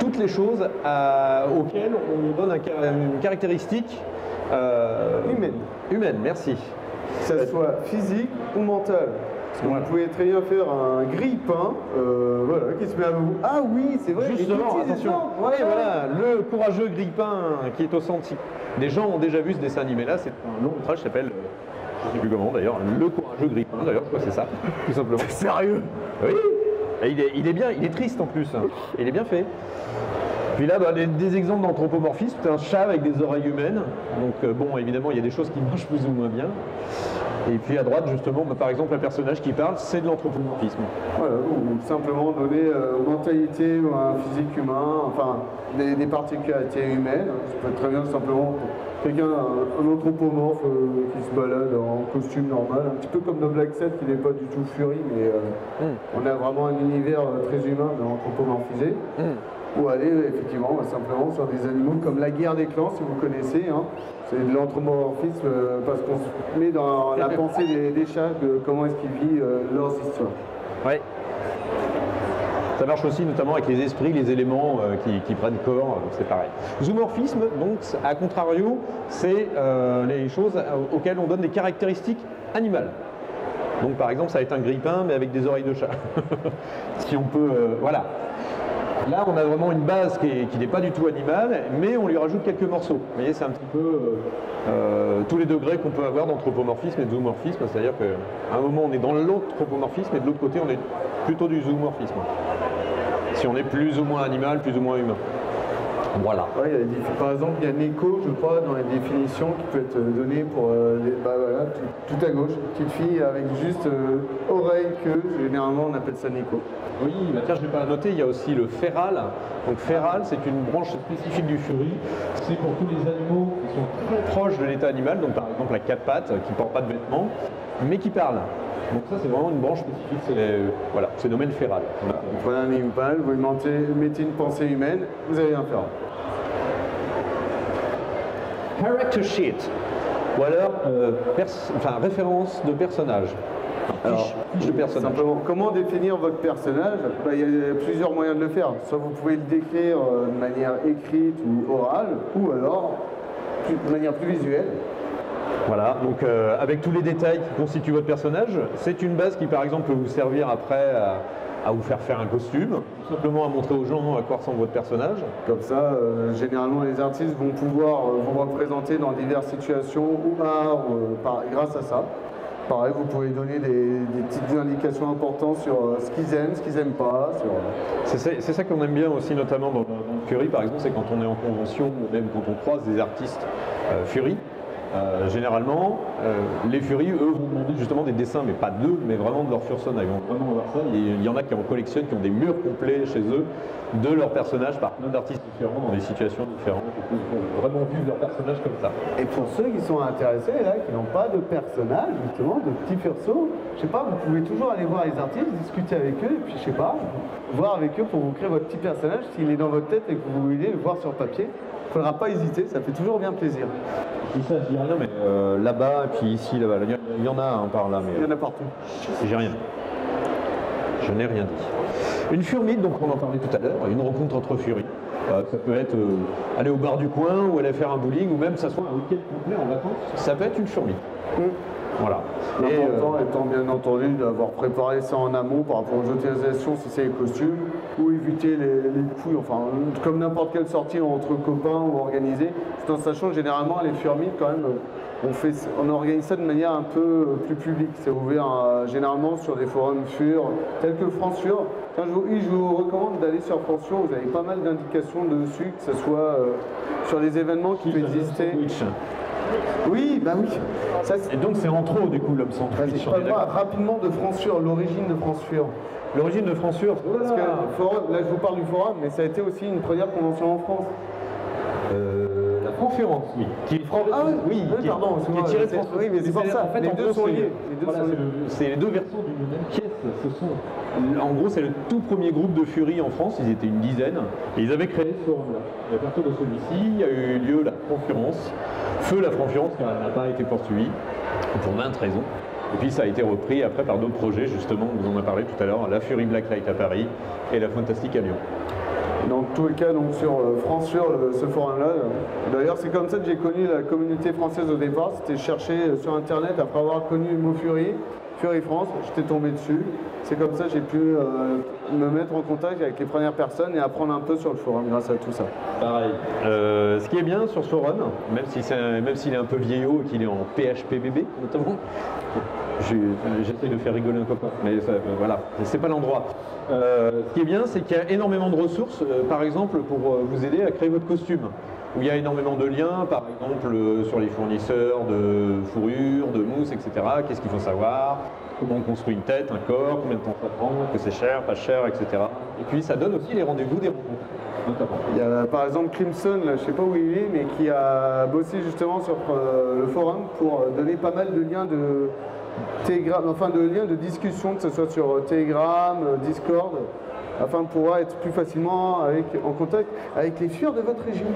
toutes les choses auxquelles on donne une caractéristique humaine, merci. Que ça soit physique ou mental. Parce que vous pouvez très bien faire un grille-pain, voilà, qui se met à vous. Ah oui, c'est vrai. Justement, attention. Oui, voilà, le courageux grille-pain qui est au centre. Des gens ont déjà vu ce dessin animé-là, c'est un long métrage qui s'appelle, je ne sais plus comment d'ailleurs, le courageux grille-pain d'ailleurs, je crois que c'est ça, tout simplement. Sérieux? Oui, et il est bien, il est triste en plus, hein. Il est bien fait. Puis là, des exemples d'anthropomorphisme, c'est un chat avec des oreilles humaines, donc bon, évidemment, il y a des choses qui marchent plus ou moins bien. Et puis à droite, justement, par exemple, un personnage qui parle, c'est de l'anthropomorphisme. Voilà, ou simplement donner une mentalité ou un physique humain, enfin des particularités humaines. Ça peut être très bien simplement pour quelqu'un, un anthropomorphe qui se balade en costume normal, un petit peu comme dans Black Set qui n'est pas du tout Fury, mais on a vraiment un univers très humain mais anthropomorphisé. Ou aller effectivement simplement sur des animaux comme la guerre des clans, si vous connaissez. Hein. C'est de l'anthropomorphisme parce qu'on se met dans la pensée des chats, de comment est-ce qu'ils vivent leurs histoires. Ouais. Ça marche aussi notamment avec les esprits, les éléments qui prennent corps, c'est pareil. Zoomorphisme, donc, à contrario, c'est les choses auxquelles on donne des caractéristiques animales. Donc par exemple, ça va être un grille-pain, mais avec des oreilles de chat. Si on peut... voilà. Là, on a vraiment une base qui n'est pas du tout animale, mais on lui rajoute quelques morceaux. Vous voyez, c'est un petit peu tous les degrés qu'on peut avoir d'anthropomorphisme et de zoomorphisme, c'est-à-dire qu'à un moment, on est dans l'anthropomorphisme et de l'autre côté, on est plutôt du zoomorphisme. Si on est plus ou moins animal, plus ou moins humain. Voilà. Ouais, par exemple, il y a Neko, je crois, dans les définitions qui peut être donné pour voilà, tout à gauche. Petite fille avec juste oreille, queue, généralement on appelle ça Neko. Oui, bah tiens, je ne l'ai pas noté, il y a aussi le féral. Donc féral, c'est une branche spécifique du Fury. C'est pour tous les animaux qui sont très proches de l'état animal, donc par exemple la quatre pattes, qui ne portent pas de vêtements, mais qui parlent. Donc ça, c'est vraiment une branche spécifique, voilà, c'est le domaine féral. Voilà. Vous prenez un animal, vous mettez une pensée humaine, vous avez un féral. Character sheet, ou alors référence de personnage. Fiche de personnage. Simplement, comment définir votre personnage? Il y a plusieurs moyens de le faire. Soit vous pouvez le décrire de manière écrite ou orale, ou alors de manière plus visuelle. Voilà, donc avec tous les détails qui constituent votre personnage, c'est une base qui par exemple peut vous servir après à vous faire un costume, tout simplement à montrer aux gens à quoi ressemble votre personnage. Comme ça, généralement les artistes vont pouvoir vous représenter dans diverses situations ou grâce à ça. Pareil, vous pouvez donner des petites indications importantes sur ce qu'ils aiment pas. C'est ça qu'on aime bien aussi, notamment dans Fury, par exemple, c'est quand on est en convention ou même quand on croise des artistes Fury, Généralement, les furies, eux, vont demander justement des dessins, mais pas d'eux, mais vraiment de leur Furson. Ils vont vraiment avoir ça. Il y en a qui en collectionnent, qui ont des murs complets chez eux de leurs personnages par plein d'artistes différents, dans des situations différentes. Ils vont vraiment vivre leurs personnages comme ça. Et pour ceux qui sont intéressés, là, qui n'ont pas de personnage, justement, de petits Fursos, je sais pas, vous pouvez toujours aller voir les artistes, discuter avec eux, et puis je sais pas, voir avec eux pour vous créer votre petit personnage, s'il est dans votre tête et que vous voulez le voir sur papier. Il ne faudra pas hésiter, ça fait toujours bien plaisir. Et ça, je dis rien, mais là-bas, et puis ici, là-bas, il y en a un par là. Mais, il y en a partout. J'ai rien. Je n'ai rien dit. Une Furmite, donc on en parlait tout à l'heure, une rencontre entre furies. Ça peut être aller au bar du coin, ou aller faire un bowling, ou même que ça soit un week-end complet en vacances. Ça peut être une Furmite. Voilà. L'important étant bien entendu d'avoir préparé ça en amont par rapport aux utilisations si c'est les costumes, ou éviter les couilles, enfin comme n'importe quelle sortie entre copains ou organisée, tout en sachant que généralement les Furmites quand même, on organise ça de manière un peu plus publique. C'est ouvert généralement sur des forums Fur, tels que France Fur. Je vous recommande d'aller sur France Fur, vous avez pas mal d'indications dessus, que ce soit sur les événements qui peuvent exister. Oui, bah oui. Ça, et donc c'est en trop du coup l'homme sans Twitch. Rapidement de France Fur, l'origine de France Fur. L'origine de France Fur, parce que là je vous parle du forum, mais ça a été aussi une première convention en France. La Franfurance, oui. Qui est pardon, qui est tirée de France. Oui, mais c'est pour ça. En fait, les deux sont liés. C'est les deux versions d'une même pièce. En gros, c'est le tout premier groupe de Fury en France. Ils étaient une dizaine et ils avaient créé ce forum-là. Et à partir de celui-ci, il y a eu lieu la Franfurance. Feu la Franfurance, car elle n'a pas été poursuivie pour maintes raisons. Et puis ça a été repris après par d'autres projets, justement, on vous en a parlé tout à l'heure, la Fury Blacklight à Paris et la Fantastique à Lyon. Dans tous les cas, donc sur France Fur, ce forum-là, d'ailleurs c'est comme ça que j'ai connu la communauté française au départ, c'était chercher sur internet après avoir connu le mot Fury France, j'étais tombé dessus. C'est comme ça que j'ai pu me mettre en contact avec les premières personnes et apprendre un peu sur le forum grâce à tout ça. Pareil. Ce qui est bien sur ce forum, même s'il est un peu vieillot et qu'il est en PHPBB notamment, j'essaie de faire rigoler un copain, mais voilà, c'est pas l'endroit. Ce qui est bien, c'est qu'il y a énormément de ressources, par exemple, pour vous aider à créer votre costume. Où il y a énormément de liens, par exemple, sur les fournisseurs de fourrure, de mousse, etc. Qu'est-ce qu'il faut savoir, comment on construit une tête, un corps, combien de temps ça prend, que c'est cher, pas cher, etc. Et puis ça donne aussi les rendez-vous des rencontres, notamment. Il y a par exemple Crimson, là, je ne sais pas où il est, mais qui a bossé justement sur le forum pour donner pas mal de liens de liens de discussion, que ce soit sur Telegram, Discord, afin de pouvoir être plus facilement en contact avec les furs de votre région.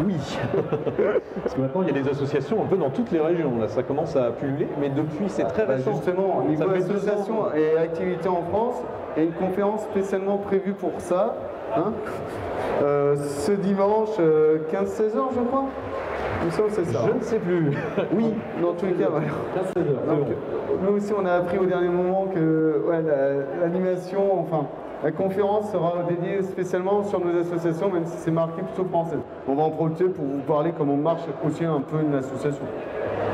Oui, parce que maintenant il y a des associations un peu dans toutes les régions, là ça commence à pulluler, mais depuis c'est très récent. Justement, au niveau association et activités en France, il y a une conférence spécialement prévue pour ça, hein, ce dimanche 15-16h je crois. C'est ça. Je ne sais plus. Oui, dans tous les cas, voilà. 15-16h. Nous aussi on a appris au dernier moment que l'animation, enfin la conférence sera dédiée spécialement sur nos associations, même si c'est marqué plutôt français. On va en profiter pour vous parler comment marche aussi un peu une association.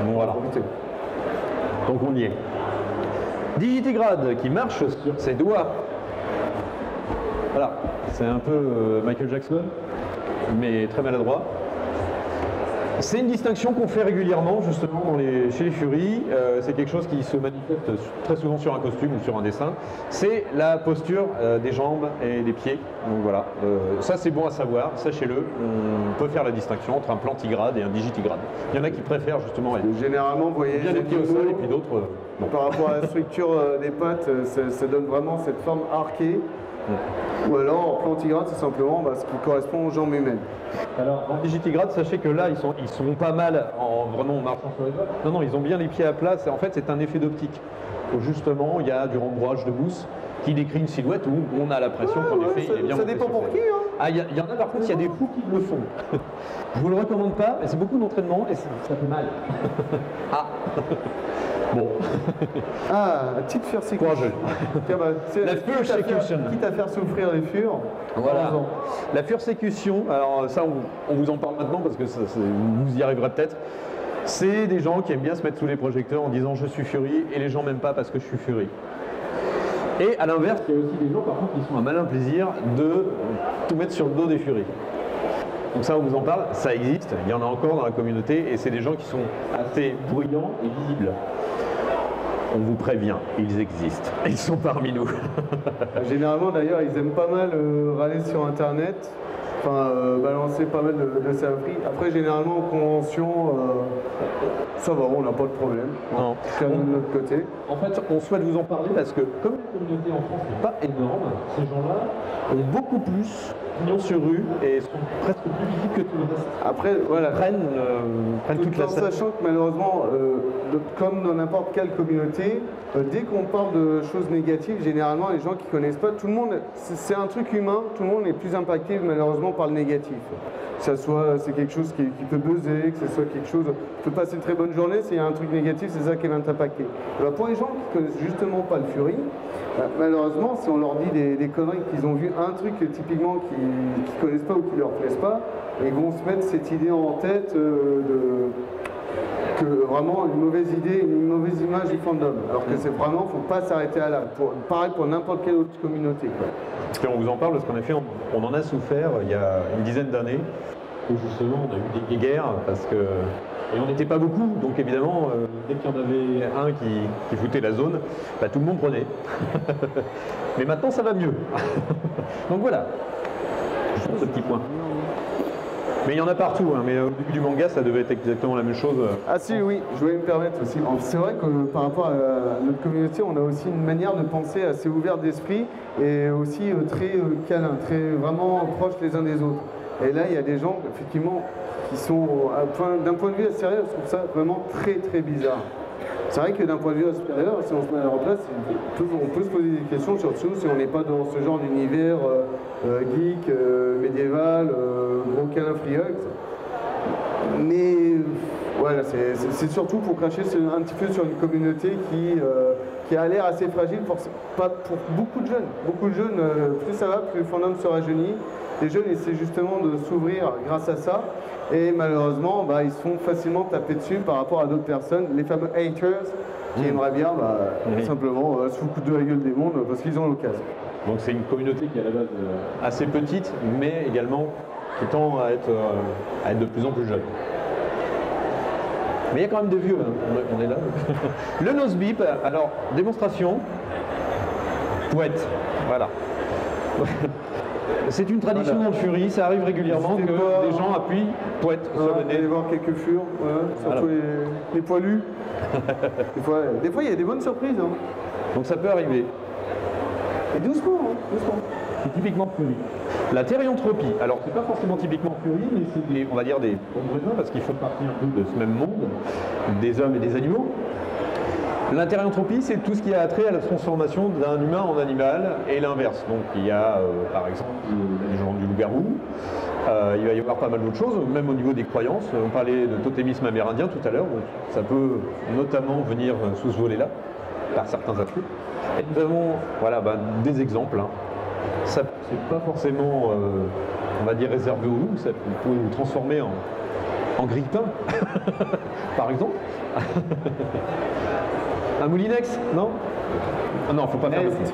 Bon, voilà. Donc on y est. Digitigrade qui marche sur ses doigts. Voilà, c'est un peu Michael Jackson, mais très maladroit. C'est une distinction qu'on fait régulièrement justement chez les Furies. C'est quelque chose qui se manifeste très souvent sur un costume ou sur un dessin. C'est la posture des jambes et des pieds. Donc voilà, ça c'est bon à savoir, sachez-le. On peut faire la distinction entre un plantigrade et un digitigrade. Il y en a qui préfèrent justement généralement, vous voyez, bien les pieds au sol et puis d'autres... Par rapport à la structure des pattes, ça donne vraiment cette forme arquée. Ou alors en plantigrade, c'est simplement ce qui correspond aux jambes humaines. Alors en digitigrade, sachez que là, ils sont pas mal en vraiment marchant sur les doigts. Non, ils ont bien les pieds à plat. En fait, c'est un effet d'optique. Justement, il y a du rembrage de mousse qui décrit une silhouette où on a la pression qu'en effet, il est bien. Ça dépend pour qui, hein. Ah, il y en a par contre, il y a des fous qui le font. Je vous le recommande pas, mais c'est beaucoup d'entraînement et ça fait mal. Ah. Bon. La petite fursecution. La fursecution. Quitte à faire souffrir les furs. Voilà. La fursecution, alors ça on vous en parle maintenant parce que vous y arriverez peut-être. C'est des gens qui aiment bien se mettre sous les projecteurs en disant je suis Fury et les gens m'aiment pas parce que je suis Fury. Et à l'inverse, il y a aussi des gens par contre qui sont un malin plaisir de tout mettre sur le dos des Furies. Donc ça, on vous en parle, ça existe, il y en a encore dans la communauté, et c'est des gens qui sont assez bruyants et visibles. On vous prévient, ils existent, ils sont parmi nous. Généralement d'ailleurs ils aiment pas mal râler sur internet, enfin balancer pas mal de saloperies. Après généralement en convention, ça va, on n'a pas de problème. Non. Chacun de notre côté. En fait, on souhaite vous en parler parce que comme la communauté en France n'est pas énorme, ces gens-là ont beaucoup plus pignon sur rue et sont presque plus visibles que tout le reste. Après voilà. Prennent toute Tout la en scène. sachant que malheureusement, comme dans n'importe quelle communauté, dès qu'on parle de choses négatives, généralement les gens qui connaissent pas, tout le monde, c'est un truc humain, tout le monde est plus impacté malheureusement par le négatif. Que ça soit, c'est quelque chose qui peut buzzer, que ce soit quelque chose, tu peux passer une très bonne journée, s'il y a un truc négatif, c'est ça qui va t'impacter. Alors pour les gens qui connaissent justement pas le Fury, malheureusement, si on leur dit des conneries, qu'ils ont vu un truc typiquement qu'ils connaissent pas ou qui leur plaise pas, ils vont se mettre cette idée en tête que vraiment une mauvaise idée, une mauvaise image du fandom. Alors que c'est vraiment, faut pas s'arrêter à là. Pareil pour n'importe quelle autre communauté, quoi. Et on vous en parle parce qu'en effet, on en a souffert il y a une dizaine d'années, où justement on a eu des guerres, parce que... Et on n'était pas beaucoup, donc évidemment, dès qu'il y en avait un qui foutait la zone, bah, tout le monde prenait. Mais maintenant, ça va mieux. Donc voilà, juste ce petit point. Mais il y en a partout, hein, mais au début du manga, ça devait être exactement la même chose. Ah si, oui, je voulais me permettre aussi. C'est vrai que par rapport à notre communauté, on a aussi une manière de penser assez ouverte d'esprit et aussi très câlin, très vraiment proche les uns des autres. Et là, il y a des gens, effectivement, qui sont, d'un point de vue extérieur, je trouve ça vraiment très très bizarre. C'est vrai que d'un point de vue extérieur, si on se met à leur place, on peut se poser des questions, surtout si on n'est pas dans ce genre d'univers geek, médiéval, gros câlin free hugs. Mais voilà, c'est surtout pour cracher un petit peu sur une communauté qui a l'air assez fragile pour beaucoup de jeunes. Beaucoup de jeunes, plus ça va, plus le fandom se rajeunit. Les jeunes essaient justement de s'ouvrir grâce à ça. Et malheureusement, bah, ils se font facilement taper dessus par rapport à d'autres personnes, les fameux haters, qui aimeraient bien simplement se foutre de la gueule des mondes parce qu'ils ont l'occasion. Donc c'est une communauté qui est à la base assez petite, mais également qui tend à être de plus en plus jeune. Mais il y a quand même des vieux, hein. On est là. Le nose beep, alors démonstration, poète, voilà. C'est une tradition dans le Fury, ça arrive régulièrement que des gens appuient poète sur le nez. Allez voir quelques furs, surtout les poilus. des fois, il y a des bonnes surprises. Hein. Donc ça peut arriver. Et doucement, hein, doucement. C'est typiquement Fury. La thérianthropie, alors c'est pas forcément typiquement Fury, mais c'est on va dire des humains parce qu'ils font partie un peu de ce même monde, des hommes et des animaux. La thérianthropie, c'est tout ce qui a trait à la transformation d'un humain en animal et l'inverse. Donc il y a par exemple la légende du loup-garou, il va y avoir pas mal d'autres choses, même au niveau des croyances. On parlait de totémisme amérindien tout à l'heure, donc ça peut notamment venir sous ce volet-là, par certains aspects. Et nous avons voilà, des exemples. Hein. Ça, c'est pas forcément, on va dire, réservé aux loups, ça peut vous transformer en grille-pain, par exemple. Un moulinex, non? Non, faut pas faire de foot.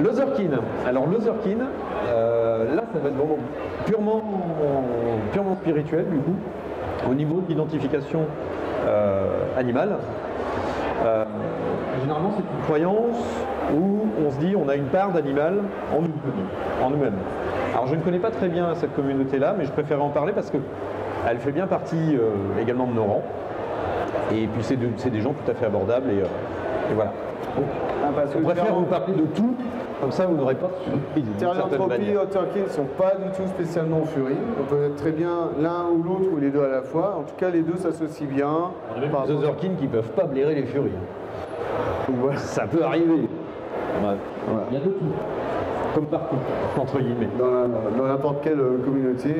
L'Otherkin. Alors l'Otherkin, là ça va être vraiment purement spirituel du coup, au niveau de l'identification animale. Généralement c'est une croyance où on se dit on a une part d'animal en nous-mêmes. Alors je ne connais pas très bien cette communauté-là, mais je préférais en parler parce qu'elle fait bien partie également de nos rangs. Et puis c'est des gens tout à fait abordables et voilà. Donc, on préfère vous parler de tout, comme ça vous n'aurez pas de surprise. Thérianthropie et Otherkin ne sont pas du tout spécialement Fury. On peut être très bien l'un ou l'autre ou les deux à la fois. En tout cas, les deux s'associent bien. On a même des Otherkin qui ne peuvent pas blairer les Furies. Donc voilà, ça peut arriver. Voilà. Il y a de tout. Comme partout, entre guillemets. Dans n'importe quelle communauté,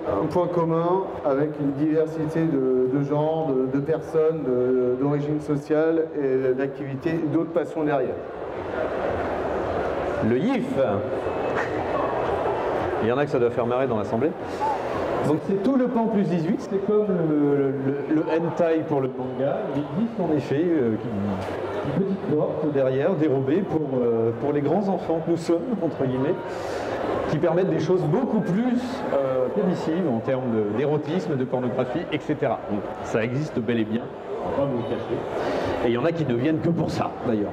un point commun avec une diversité de genres, de personnes, d'origine sociale et d'activités et d'autres passions derrière. Le YIF. Il y en a que ça doit faire marrer dans l'assemblée. Donc c'est tout le pan plus 18, c'est comme le hentai pour le manga. Il existe en effet une petite porte derrière, dérobée pour les grands enfants que nous sommes, entre guillemets, qui permettent des choses beaucoup plus permissives en termes d'érotisme, de pornographie, etc. Donc ça existe bel et bien, on va pas vous le cacher. Et il y en a qui ne viennent que pour ça d'ailleurs.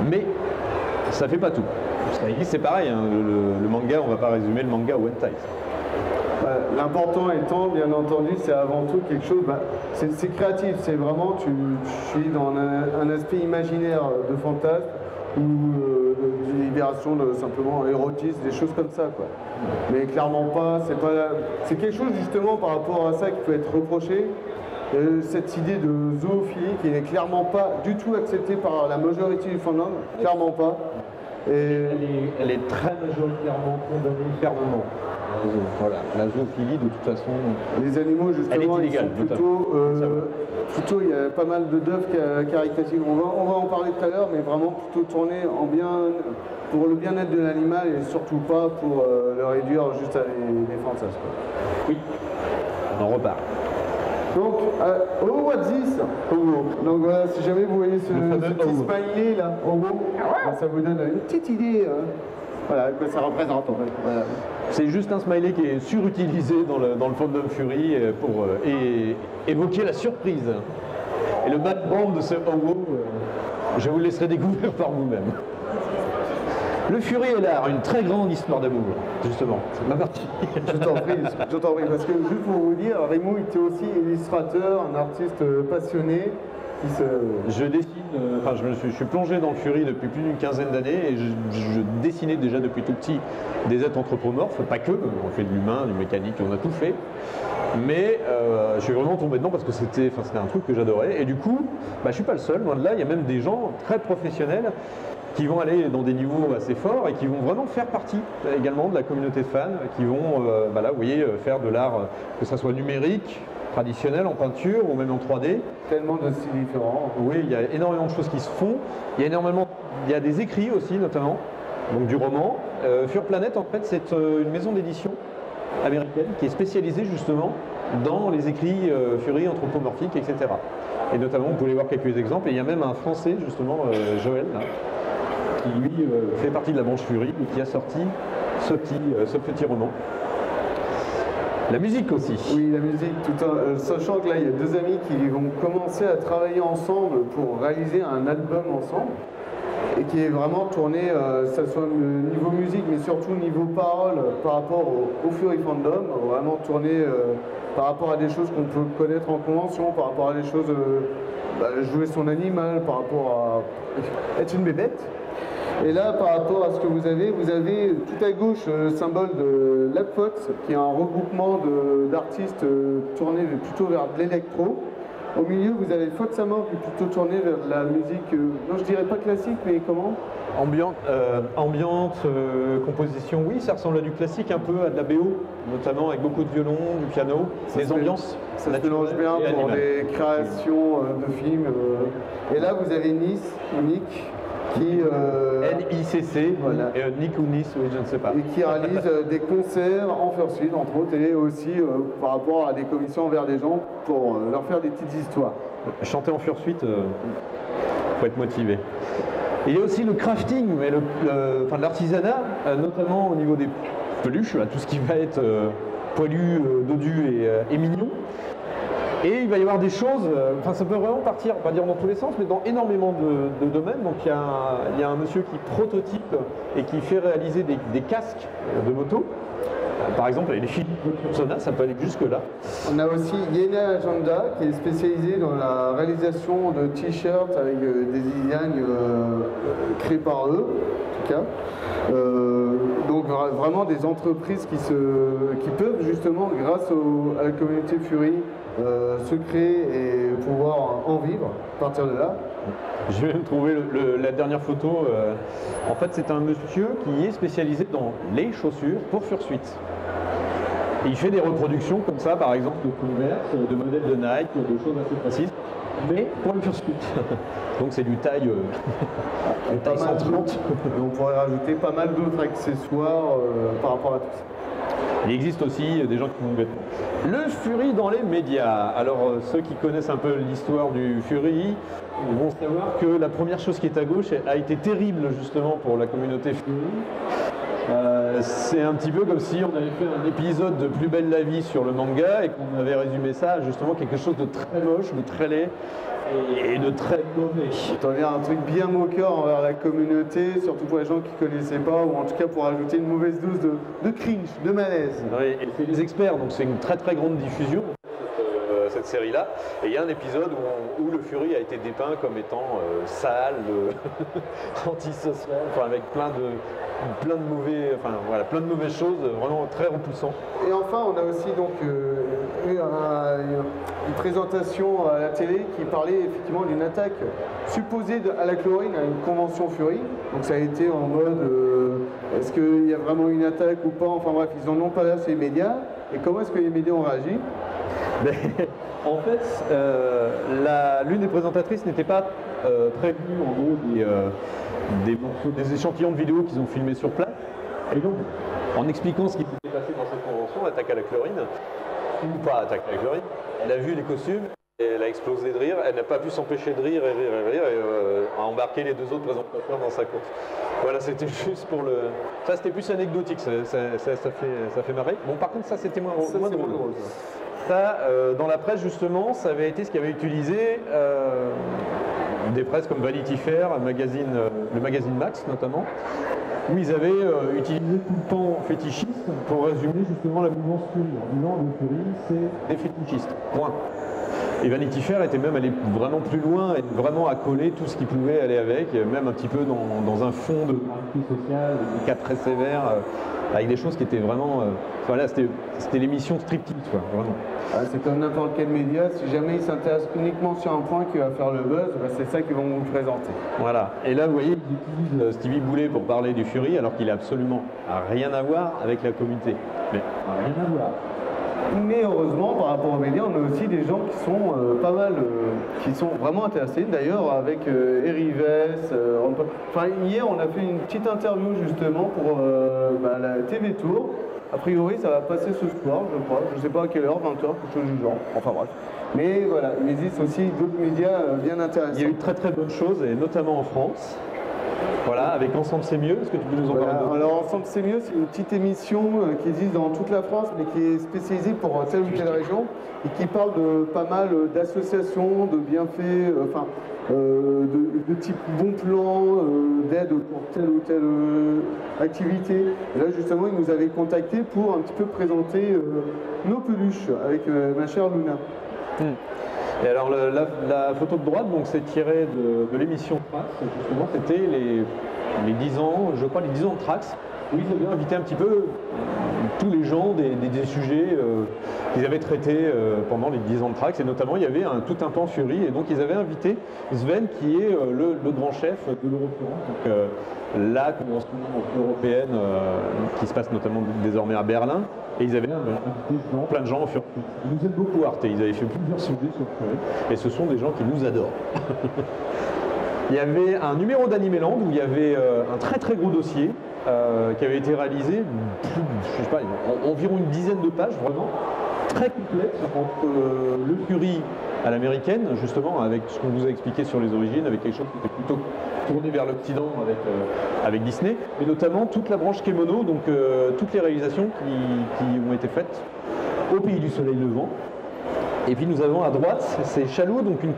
Mais ça fait pas tout. Ça existe, c'est pareil, hein, le manga, on va pas résumer le manga au hentai. L'important étant, bien entendu, c'est avant tout quelque chose, c'est créatif, c'est vraiment, tu es dans un aspect imaginaire de fantasme ou de libération, simplement érotisme, des choses comme ça, quoi. Mais clairement pas, c'est quelque chose justement par rapport à ça qui peut être reproché, cette idée de zoophilie qui n'est clairement pas du tout acceptée par la majorité du fandom, clairement pas. Et elle est très majoritairement condamnée fermement. Voilà, la zoophilie de toute façon. Les animaux justement, ils sont plutôt, il y a pas mal d'œuvres caritatives. On va en parler tout à l'heure, mais vraiment plutôt tournées pour le bien-être de l'animal et surtout pas pour le réduire juste à des fantasmes. Oui, on en repart. Donc, oh, what's this? Donc voilà, si jamais vous voyez ce petit smiley là, en haut, ça vous donne une petite idée. Voilà, que ça représente en fait. Voilà. C'est juste un smiley qui est surutilisé dans le Fandom Fury pour évoquer la surprise. Et le background de ce Owo, je vous laisserai découvrir par vous-même. Le Fury est l'art, une très grande histoire d'amour, justement. C'est ma partie. Je t'en prie, parce que juste pour vous dire, Raymond était aussi illustrateur, un artiste passionné. Je dessine, je suis plongé dans le Fury depuis plus d'une quinzaine d'années et je dessinais déjà depuis tout petit des êtres anthropomorphes, pas que, on fait de l'humain, du mécanique, on a tout fait. Mais je suis vraiment tombé dedans parce que c'était un truc que j'adorais. Et du coup, je suis pas le seul, loin de là, il y a même des gens très professionnels qui vont aller dans des niveaux assez forts et qui vont vraiment faire partie également de la communauté de fans, qui vont, là, vous voyez, faire de l'art, que ça soit numérique, traditionnel en peinture ou même en 3D. Tellement de styles différents. Oui, il y a énormément de choses qui se font. Il y a des écrits aussi notamment, donc du roman. Fur Planet en fait c'est une maison d'édition américaine qui est spécialisée justement dans les écrits Fury, anthropomorphiques, etc. Et notamment, vous pouvez voir quelques exemples. Et il y a même un Français justement, Joël, là, qui lui fait partie de la branche Fury et qui a sorti ce petit roman. La musique aussi. Oui, la musique, sachant que là, il y a deux amis qui vont commencer à travailler ensemble pour réaliser un album ensemble et qui est vraiment tourné, ça soit niveau musique, mais surtout niveau parole par rapport au Fury Fandom, vraiment tourné par rapport à des choses qu'on peut connaître en convention, par rapport à des choses, jouer son animal, par rapport à être une bébête. Et là, par rapport à ce que vous avez tout à gauche le symbole de Lapfox, qui est un regroupement d'artistes tournés plutôt vers de l'électro. Au milieu, vous avez Fox Amor, qui est plutôt tourné vers de la musique, non, je dirais pas classique, mais comment? Ambiante, composition, oui, ça ressemble à du classique, un peu à de la BO, notamment avec beaucoup de violon, du piano, des ambiances. Ça se mélange bien pour des créations de films. Et là, vous avez Nice, Nick, qui NICC, voilà. Nick ou Nice, oui, je ne sais pas. Et qui réalise des concerts en Fursuit, entre autres, et aussi par rapport à des commissions envers des gens pour leur faire des petites histoires. Chanter en Fursuit, faut être motivé. Et il y a aussi le crafting, mais de l'artisanat, notamment au niveau des peluches, tout ce qui va être poilu, dodu et mignon. Et il va y avoir des choses, ça peut vraiment partir, pas dire dans tous les sens, mais dans énormément de domaines. Donc il y a un monsieur qui prototype et qui fait réaliser des casques de moto. Par exemple, les films Persona, ça peut aller jusque-là. On a aussi Yena Agenda qui est spécialisée dans la réalisation de t-shirts avec des designs créés par eux, en tout cas. Donc vraiment des entreprises qui peuvent justement, grâce à la communauté Fury, se créer et pouvoir en vivre à partir de là. Je vais même trouver la dernière photo. En fait, c'est un monsieur qui est spécialisé dans les chaussures pour Fursuit. Et il fait des reproductions comme ça, par exemple, de Converse, de modèles de Nike, de choses assez précises, mais pour le Fursuit. Donc c'est du taille 130. Et on pourrait rajouter pas mal d'autres accessoires par rapport à tout ça. Il existe aussi des gens qui font du vêtement. Le Fury dans les médias. Alors ceux qui connaissent un peu l'histoire du Fury vont savoir que la première chose qui est à gauche a été terrible justement pour la communauté Fury. C'est un petit peu comme si on avait fait un épisode de Plus belle la vie sur le manga et qu'on avait résumé ça à justement quelque chose de très moche, de très laid et de très mauvais. T'en viens un truc bien moqueur envers la communauté, surtout pour les gens qui ne connaissaient pas, ou en tout cas pour ajouter une mauvaise dose de cringe, de malaise. Oui, et c'est les experts, donc c'est une très très grande diffusion, cette série-là. Et il y a un épisode où le Fury a été dépeint comme étant sale, antisocial, enfin, avec plein de mauvais, enfin voilà, plein de mauvaises choses, vraiment très repoussant. Et enfin, on a aussi donc eu une présentation à la télé qui parlait effectivement d'une attaque supposée à la chlorine à une convention Fury. Donc ça a été en mode est-ce qu'il y a vraiment une attaque ou pas? Enfin bref, ils en ont parlé sur les médias. Et comment est-ce que les médias ont réagi? En fait, l'une des présentatrices n'était pas prévenue en gros des échantillons de vidéos qu'ils ont filmés sur place. Et donc, en expliquant ce qui s'était passé dans cette convention, attaque à la chlorine, ou pas attaque à la chlorine, elle a vu les costumes et elle a explosé de rire. Elle n'a pas pu s'empêcher de rire et a embarqué les deux autres présentateurs dans sa course. Voilà, c'était juste pour le... Ça, c'était plus anecdotique, ça fait marrer. Bon, par contre, ça, c'était moins drôle. Ça, dans la presse, justement, ça avait été ce qui avait utilisé des presses comme Vanity Fair, le magazine Max notamment, où ils avaient utilisé tout le temps fétichiste pour résumer justement la mouvance Fury, en disant le Fury, c'est des fétichistes, point. Et Vanity Fair était même allé vraiment plus loin et vraiment accoler tout ce qui pouvait aller avec, même un petit peu dans un fond de gravité sociale, des cas très sévères, avec des choses qui étaient vraiment... voilà, c'était l'émission striptease, quoi, vraiment. Ah, c'est comme n'importe quel média, si jamais ils s'intéressent uniquement sur un point qui va faire le buzz, bah c'est ça qu'ils vont vous présenter. Voilà, et là vous voyez, ils utilisent Stevie Boulet pour parler du Fury alors qu'il n'a absolument rien à voir avec la communauté. Mais rien à voir. Mais heureusement, par rapport aux médias, on a aussi des gens qui sont pas mal, qui sont vraiment intéressés. D'ailleurs, avec Erives, enfin hier, on a fait une petite interview justement pour la TV Tour. A priori, ça va passer ce soir, je crois. Je ne sais pas à quelle heure, 20h, quelque chose du genre. Enfin bref. Mais voilà, il existe aussi d'autres médias bien intéressants. Il y a eu de très très bonnes choses, et notamment en France. Voilà, avec Ensemble c'est mieux, est-ce que tu peux nous en parler? Alors Ensemble c'est mieux, c'est une petite émission qui existe dans toute la France, mais qui est spécialisée pour telle ou telle région, et qui parle de pas mal d'associations, de bienfaits, de type bon plan, d'aide pour telle ou telle activité. Et là justement, ils nous avaient contactés pour un petit peu présenter nos peluches avec ma chère Luna. Et alors la photo de droite, donc c'est tiré de l'émission Trax, justement, c'était les 10 ans, je crois les 10 ans de Trax, où ils avaient invité un petit peu tous les gens des sujets qu'ils avaient traités pendant les 10 ans de Trax, et notamment il y avait tout un pan Fury, et donc ils avaient invité Sven qui est le grand chef de l'Eurofuron, donc la convention européenne qui se passe notamment désormais à Berlin. Et ils avaient invité plein de gens au Fury. Ils nous aident beaucoup Arte, ils avaient fait plusieurs sujets sur Fury, et ce sont des gens qui nous adorent. Il y avait un numéro d'Animeland où il y avait un très très gros dossier qui avait été réalisé, je sais pas, environ une dizaine de pages, vraiment très complexe entre le Fury à l'américaine, justement, avec ce qu'on vous a expliqué sur les origines, avec quelque chose qui était plutôt tourné vers l'Occident avec Disney, mais notamment toute la branche Kemono, donc toutes les réalisations qui ont été faites au Pays du Soleil Levant. Et puis nous avons à droite, c'est Chalot, donc une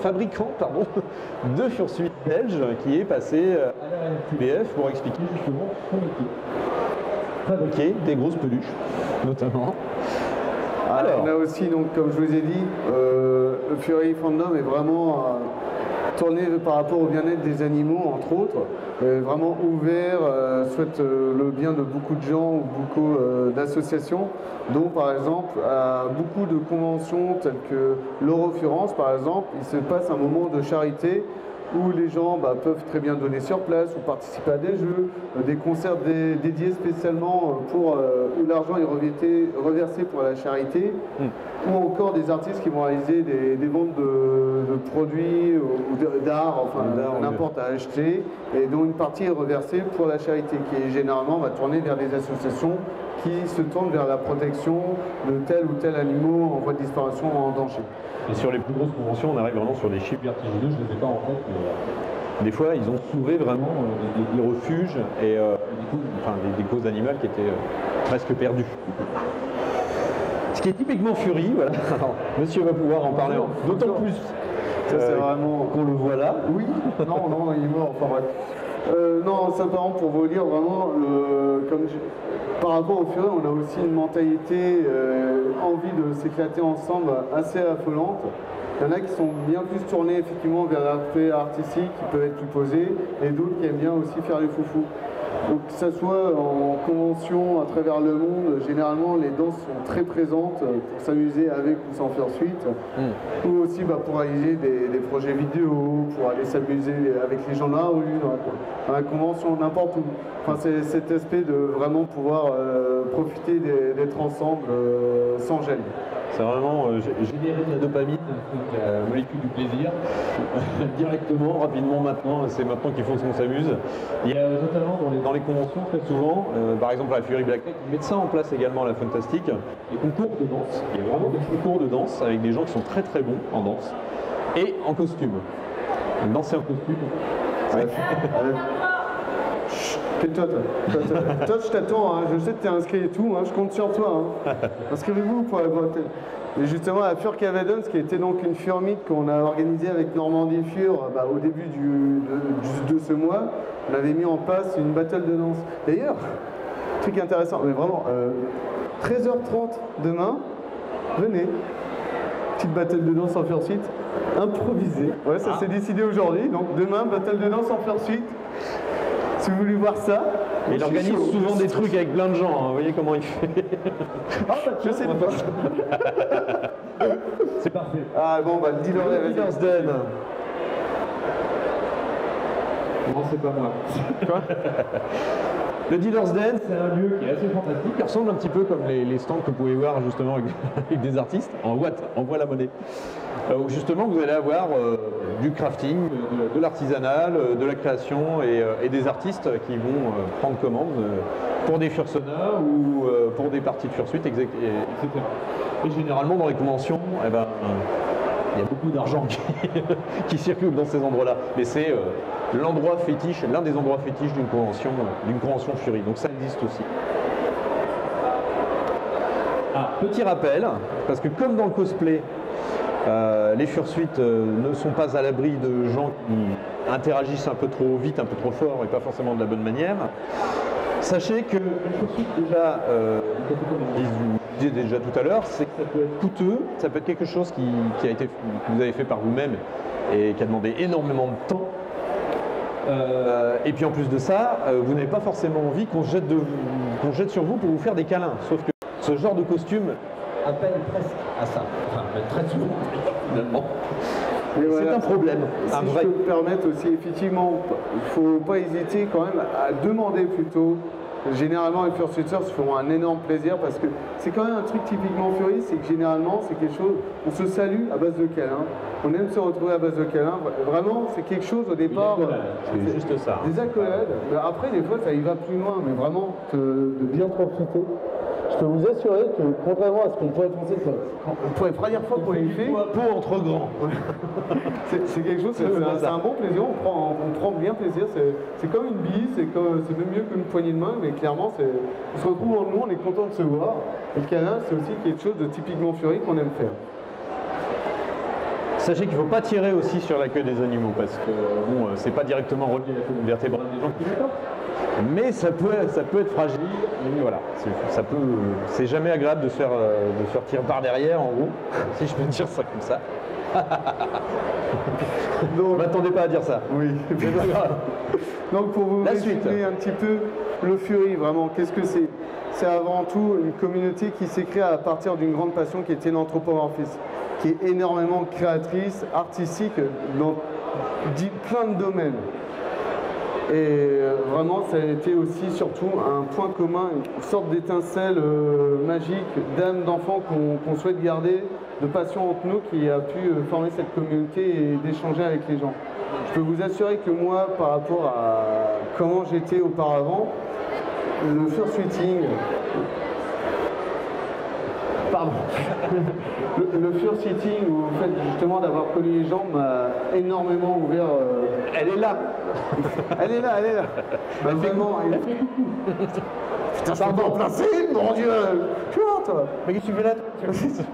fabricante de fursuites belge qui est passée à la RNQBF pour expliquer justement son métier. Fabriquer des grosses peluches, notamment. Alors, on a aussi, donc, comme je vous ai dit, le Fury Fandom est vraiment tourné par rapport au bien-être des animaux, entre autres, vraiment ouvert, souhaite le bien de beaucoup de gens ou beaucoup d'associations, dont par exemple à beaucoup de conventions telles que l'Eurofurence par exemple, il se passe un moment de charité où les gens peuvent très bien donner sur place ou participer à des jeux, des concerts dédiés spécialement pour où l'argent est reversé pour la charité, ou encore des artistes qui vont réaliser des ventes de produits ou d'art, enfin n'importe à acheter, et dont une partie est reversée pour la charité, qui généralement va tourner vers des associations qui se tournent vers la protection de tel ou tel animal en voie de disparition ou en danger. Et sur les plus grosses conventions, on arrive vraiment sur des chiffres vertigineux, je ne sais pas en fait. Des fois, ils ont sauvé vraiment des refuges et des causes animales qui étaient presque perdues. Ce qui est typiquement Fury, voilà. Alors, monsieur va pouvoir en parler d'autant plus. Ça, c'est vraiment qu'on le voit là. Oui. Non, il est mort. Enfin bref. Non, simplement pour vous dire vraiment, par rapport au Fury, on a aussi une mentalité, envie de s'éclater ensemble assez affolante. Il y en a qui sont bien plus tournés effectivement vers l'aspect artistique, qui peuvent être plus posés, et d'autres qui aiment bien aussi faire les foufous. Donc que ce soit en convention à travers le monde, généralement les danses sont très présentes pour s'amuser avec ou sans Fursuit, ou aussi pour réaliser des projets vidéo, pour aller s'amuser avec les gens de la rue, dans la convention, n'importe où. Enfin, c'est cet aspect de vraiment pouvoir profiter d'être ensemble sans gêne. C'est vraiment générer de la dopamine, la molécule du plaisir, directement, rapidement maintenant, c'est maintenant qu'il faut qu'on s'amuse. Il y a notamment dans les conventions, très souvent, par exemple à la Fury Black Tech, ils mettent ça en place également à la Fantastic, des concours de danse. Il y a vraiment des concours de danse avec des gens qui sont très très bons en danse et en costume. Danser en costume. Ouais. Toi, je t'attends, hein. Je sais que tu es inscrit et tout, hein. Je compte sur toi. Hein. Inscrivez-vous pour la boîte. Et justement, la Fur Cavadons, qui était donc une Fur Meet qu'on a organisée avec Normandie Fur au début de ce mois, on avait mis en place une battle de danse. D'ailleurs, truc intéressant, mais vraiment, 13h30 demain, venez. Petite battle de danse en Fursuit, improvisée. Ouais, ça s'est décidé aujourd'hui, donc demain, battle de danse en Fursuit. Si vous voulez voir ça, il organise souvent des trucs avec plein de gens, hein. Vous voyez comment il fait. Je sais pas. C'est parfait. Ah bon, le Dealer's Den. Non, c'est pas moi. Quoi? Le Dealer's Den, c'est un lieu qui est assez fantastique, qui ressemble un petit peu comme les stands que vous pouvez voir justement avec des artistes, en voit la monnaie. Où justement vous allez avoir du crafting, de l'artisanal, de la création et des artistes qui vont prendre commande pour des Fursona ou pour des parties de Fursuit, etc. Et généralement dans les conventions, il y a beaucoup d'argent qui circule dans ces endroits-là. Mais c'est l'endroit fétiche, l'un des endroits fétiches d'une convention Fury. Donc ça existe aussi. Petit rappel, parce que comme dans le cosplay, les Fursuit ne sont pas à l'abri de gens qui interagissent un peu trop vite, un peu trop fort et pas forcément de la bonne manière. Sachez que une Fursuit déjà, comme je disais déjà tout à l'heure, c'est que ça peut être coûteux, ça peut être quelque chose que vous avez fait par vous-même et qui a demandé énormément de temps. Et puis en plus de ça, vous n'avez pas forcément envie qu'on jette sur vous pour vous faire des câlins. Sauf que ce genre de costume appelle presque à ça. Enfin, très souvent, finalement. C'est un problème. Si je peux me permettre aussi, effectivement, il ne faut pas hésiter quand même à demander plutôt. Généralement, les Fursuiters se feront un énorme plaisir parce que c'est quand même un truc typiquement Fury, c'est que généralement, c'est quelque chose, on se salue à base de câlins. On aime se retrouver à base de câlins. Vraiment, c'est quelque chose au départ. C'est juste ça. Des accolades. Mais après, des fois, ça y va plus loin, mais vraiment, de bien profiter. Je peux vous assurer que, contrairement à ce qu'on pourrait penser, pour la première fois qu'on les fait, peau entre grands. c'est quelque chose, c'est un bon plaisir, on prend bien plaisir, c'est comme une bille, c'est même mieux qu'une poignée de main, mais clairement, on se retrouve en nous, on est content de se voir, et le câlin, c'est aussi quelque chose de typiquement Fury qu'on aime faire. Sachez qu'il ne faut pas tirer aussi sur la queue des animaux, parce que bon, c'est pas directement relié à la colonne vertébrale des gens qui le font. Mais ça peut être fragile, mais voilà, c'est jamais agréable de se faire tirer par derrière, en gros, si je peux dire ça comme ça. Donc, je m'attendais pas à dire ça. Oui, c'est pas grave. Donc pour vous résumer un petit peu, le Fury, vraiment, qu'est-ce que c'est? C'est avant tout une communauté qui s'est créée à partir d'une grande passion qui était l'anthropomorphisme, qui est énormément créatrice, artistique, dans plein de domaines. Et vraiment, ça a été aussi surtout un point commun, une sorte d'étincelle magique d'âme d'enfant qu'on souhaite garder de passion entre nous qui a pu former cette communauté et d'échanger avec les gens. Je peux vous assurer que moi, par rapport à comment j'étais auparavant, le fursuiting, pardon, le fursuiting ou le fait justement d'avoir connu les gens m'a énormément ouvert. Elle est là. Elle est là, elle est là. Bah, vraiment, elle fait coucou. Putain, je peux pas en placer, mon Dieu. Tu vois, toi. Mais qu'est-ce que tu fais là?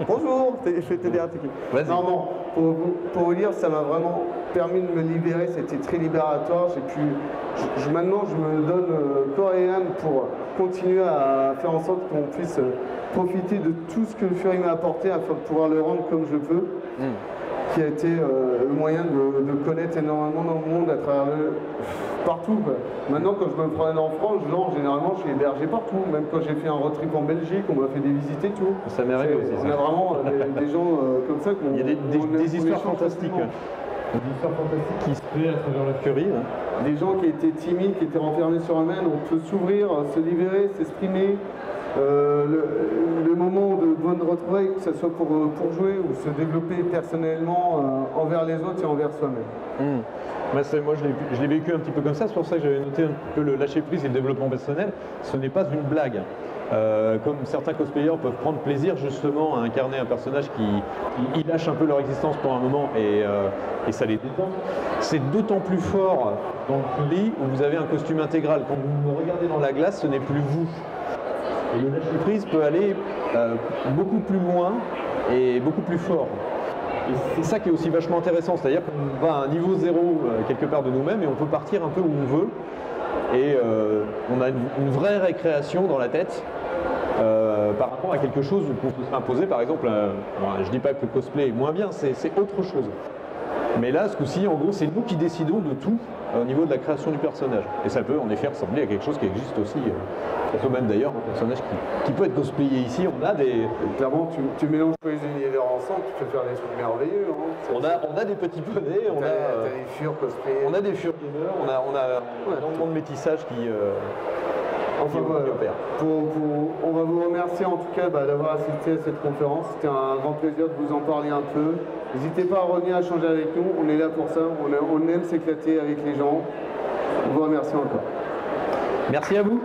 Bonjour, je vais t'aider à ticket. Non, non, pour vous dire, ça m'a vraiment permis de me libérer, c'était très libératoire. J'ai pu, maintenant, je me donne corps et âme pour continuer à faire en sorte qu'on puisse profiter de tout ce que le Fury m'a apporté afin de pouvoir le rendre comme je peux. Qui a été le moyen de connaître énormément dans le monde à travers partout. Quoi. Maintenant, quand je me promène en France, genre, généralement, je suis hébergé partout. Même quand j'ai fait un road trip en Belgique, on m'a fait des visites et tout. Ça m'est arrivé aussi. On a vraiment des gens comme ça qu'on. Il y a des histoires fantastiques. Des histoires fantastiques qui se créent à travers la Fury. Des gens qui étaient timides, qui étaient renfermés sur eux-mêmes, on peut s'ouvrir, se libérer, s'exprimer. Le moment de bonne retrouvaille, que ce soit pour jouer ou se développer personnellement envers les autres et envers soi-même. Moi, je l'ai vécu un petit peu comme ça, c'est pour ça que j'avais noté un peu le lâcher-prise et le développement personnel. Ce n'est pas une blague. Comme certains cosplayers peuvent prendre plaisir justement à incarner un personnage qui lâche un peu leur existence pour un moment et ça les détend. C'est d'autant plus fort dans le pli où vous avez un costume intégral. Quand vous vous regardez dans la glace, ce n'est plus vous. Et le lâcher-prise peut aller beaucoup plus loin et beaucoup plus fort. Et c'est ça qui est aussi vachement intéressant, c'est-à-dire qu'on va à un niveau zéro quelque part de nous-mêmes et on peut partir un peu où on veut. Et on a une vraie récréation dans la tête par rapport à quelque chose qu'on peut s'imposer. Par exemple, je dis pas que le cosplay est moins bien, c'est autre chose. Mais là, ce coup-ci, en gros, c'est nous qui décidons de tout au niveau de la création du personnage. Et ça peut en effet ressembler à quelque chose qui existe aussi. Ça même d'ailleurs un personnage qui peut être cosplayé ici. On a des. Clairement, tu mélanges tous les univers ensemble, tu peux faire des trucs merveilleux. Hein. On a des petits poneys, on a des furs cosplayés. On a des furs gamers, on a énormément de métissage qui. Enfin, voilà. On va vous remercier en tout cas d'avoir assisté à cette conférence. C'était un grand plaisir de vous en parler un peu. N'hésitez pas à revenir à changer avec nous. On est là pour ça. On aime s'éclater avec les gens. On vous remercie encore. Merci à vous.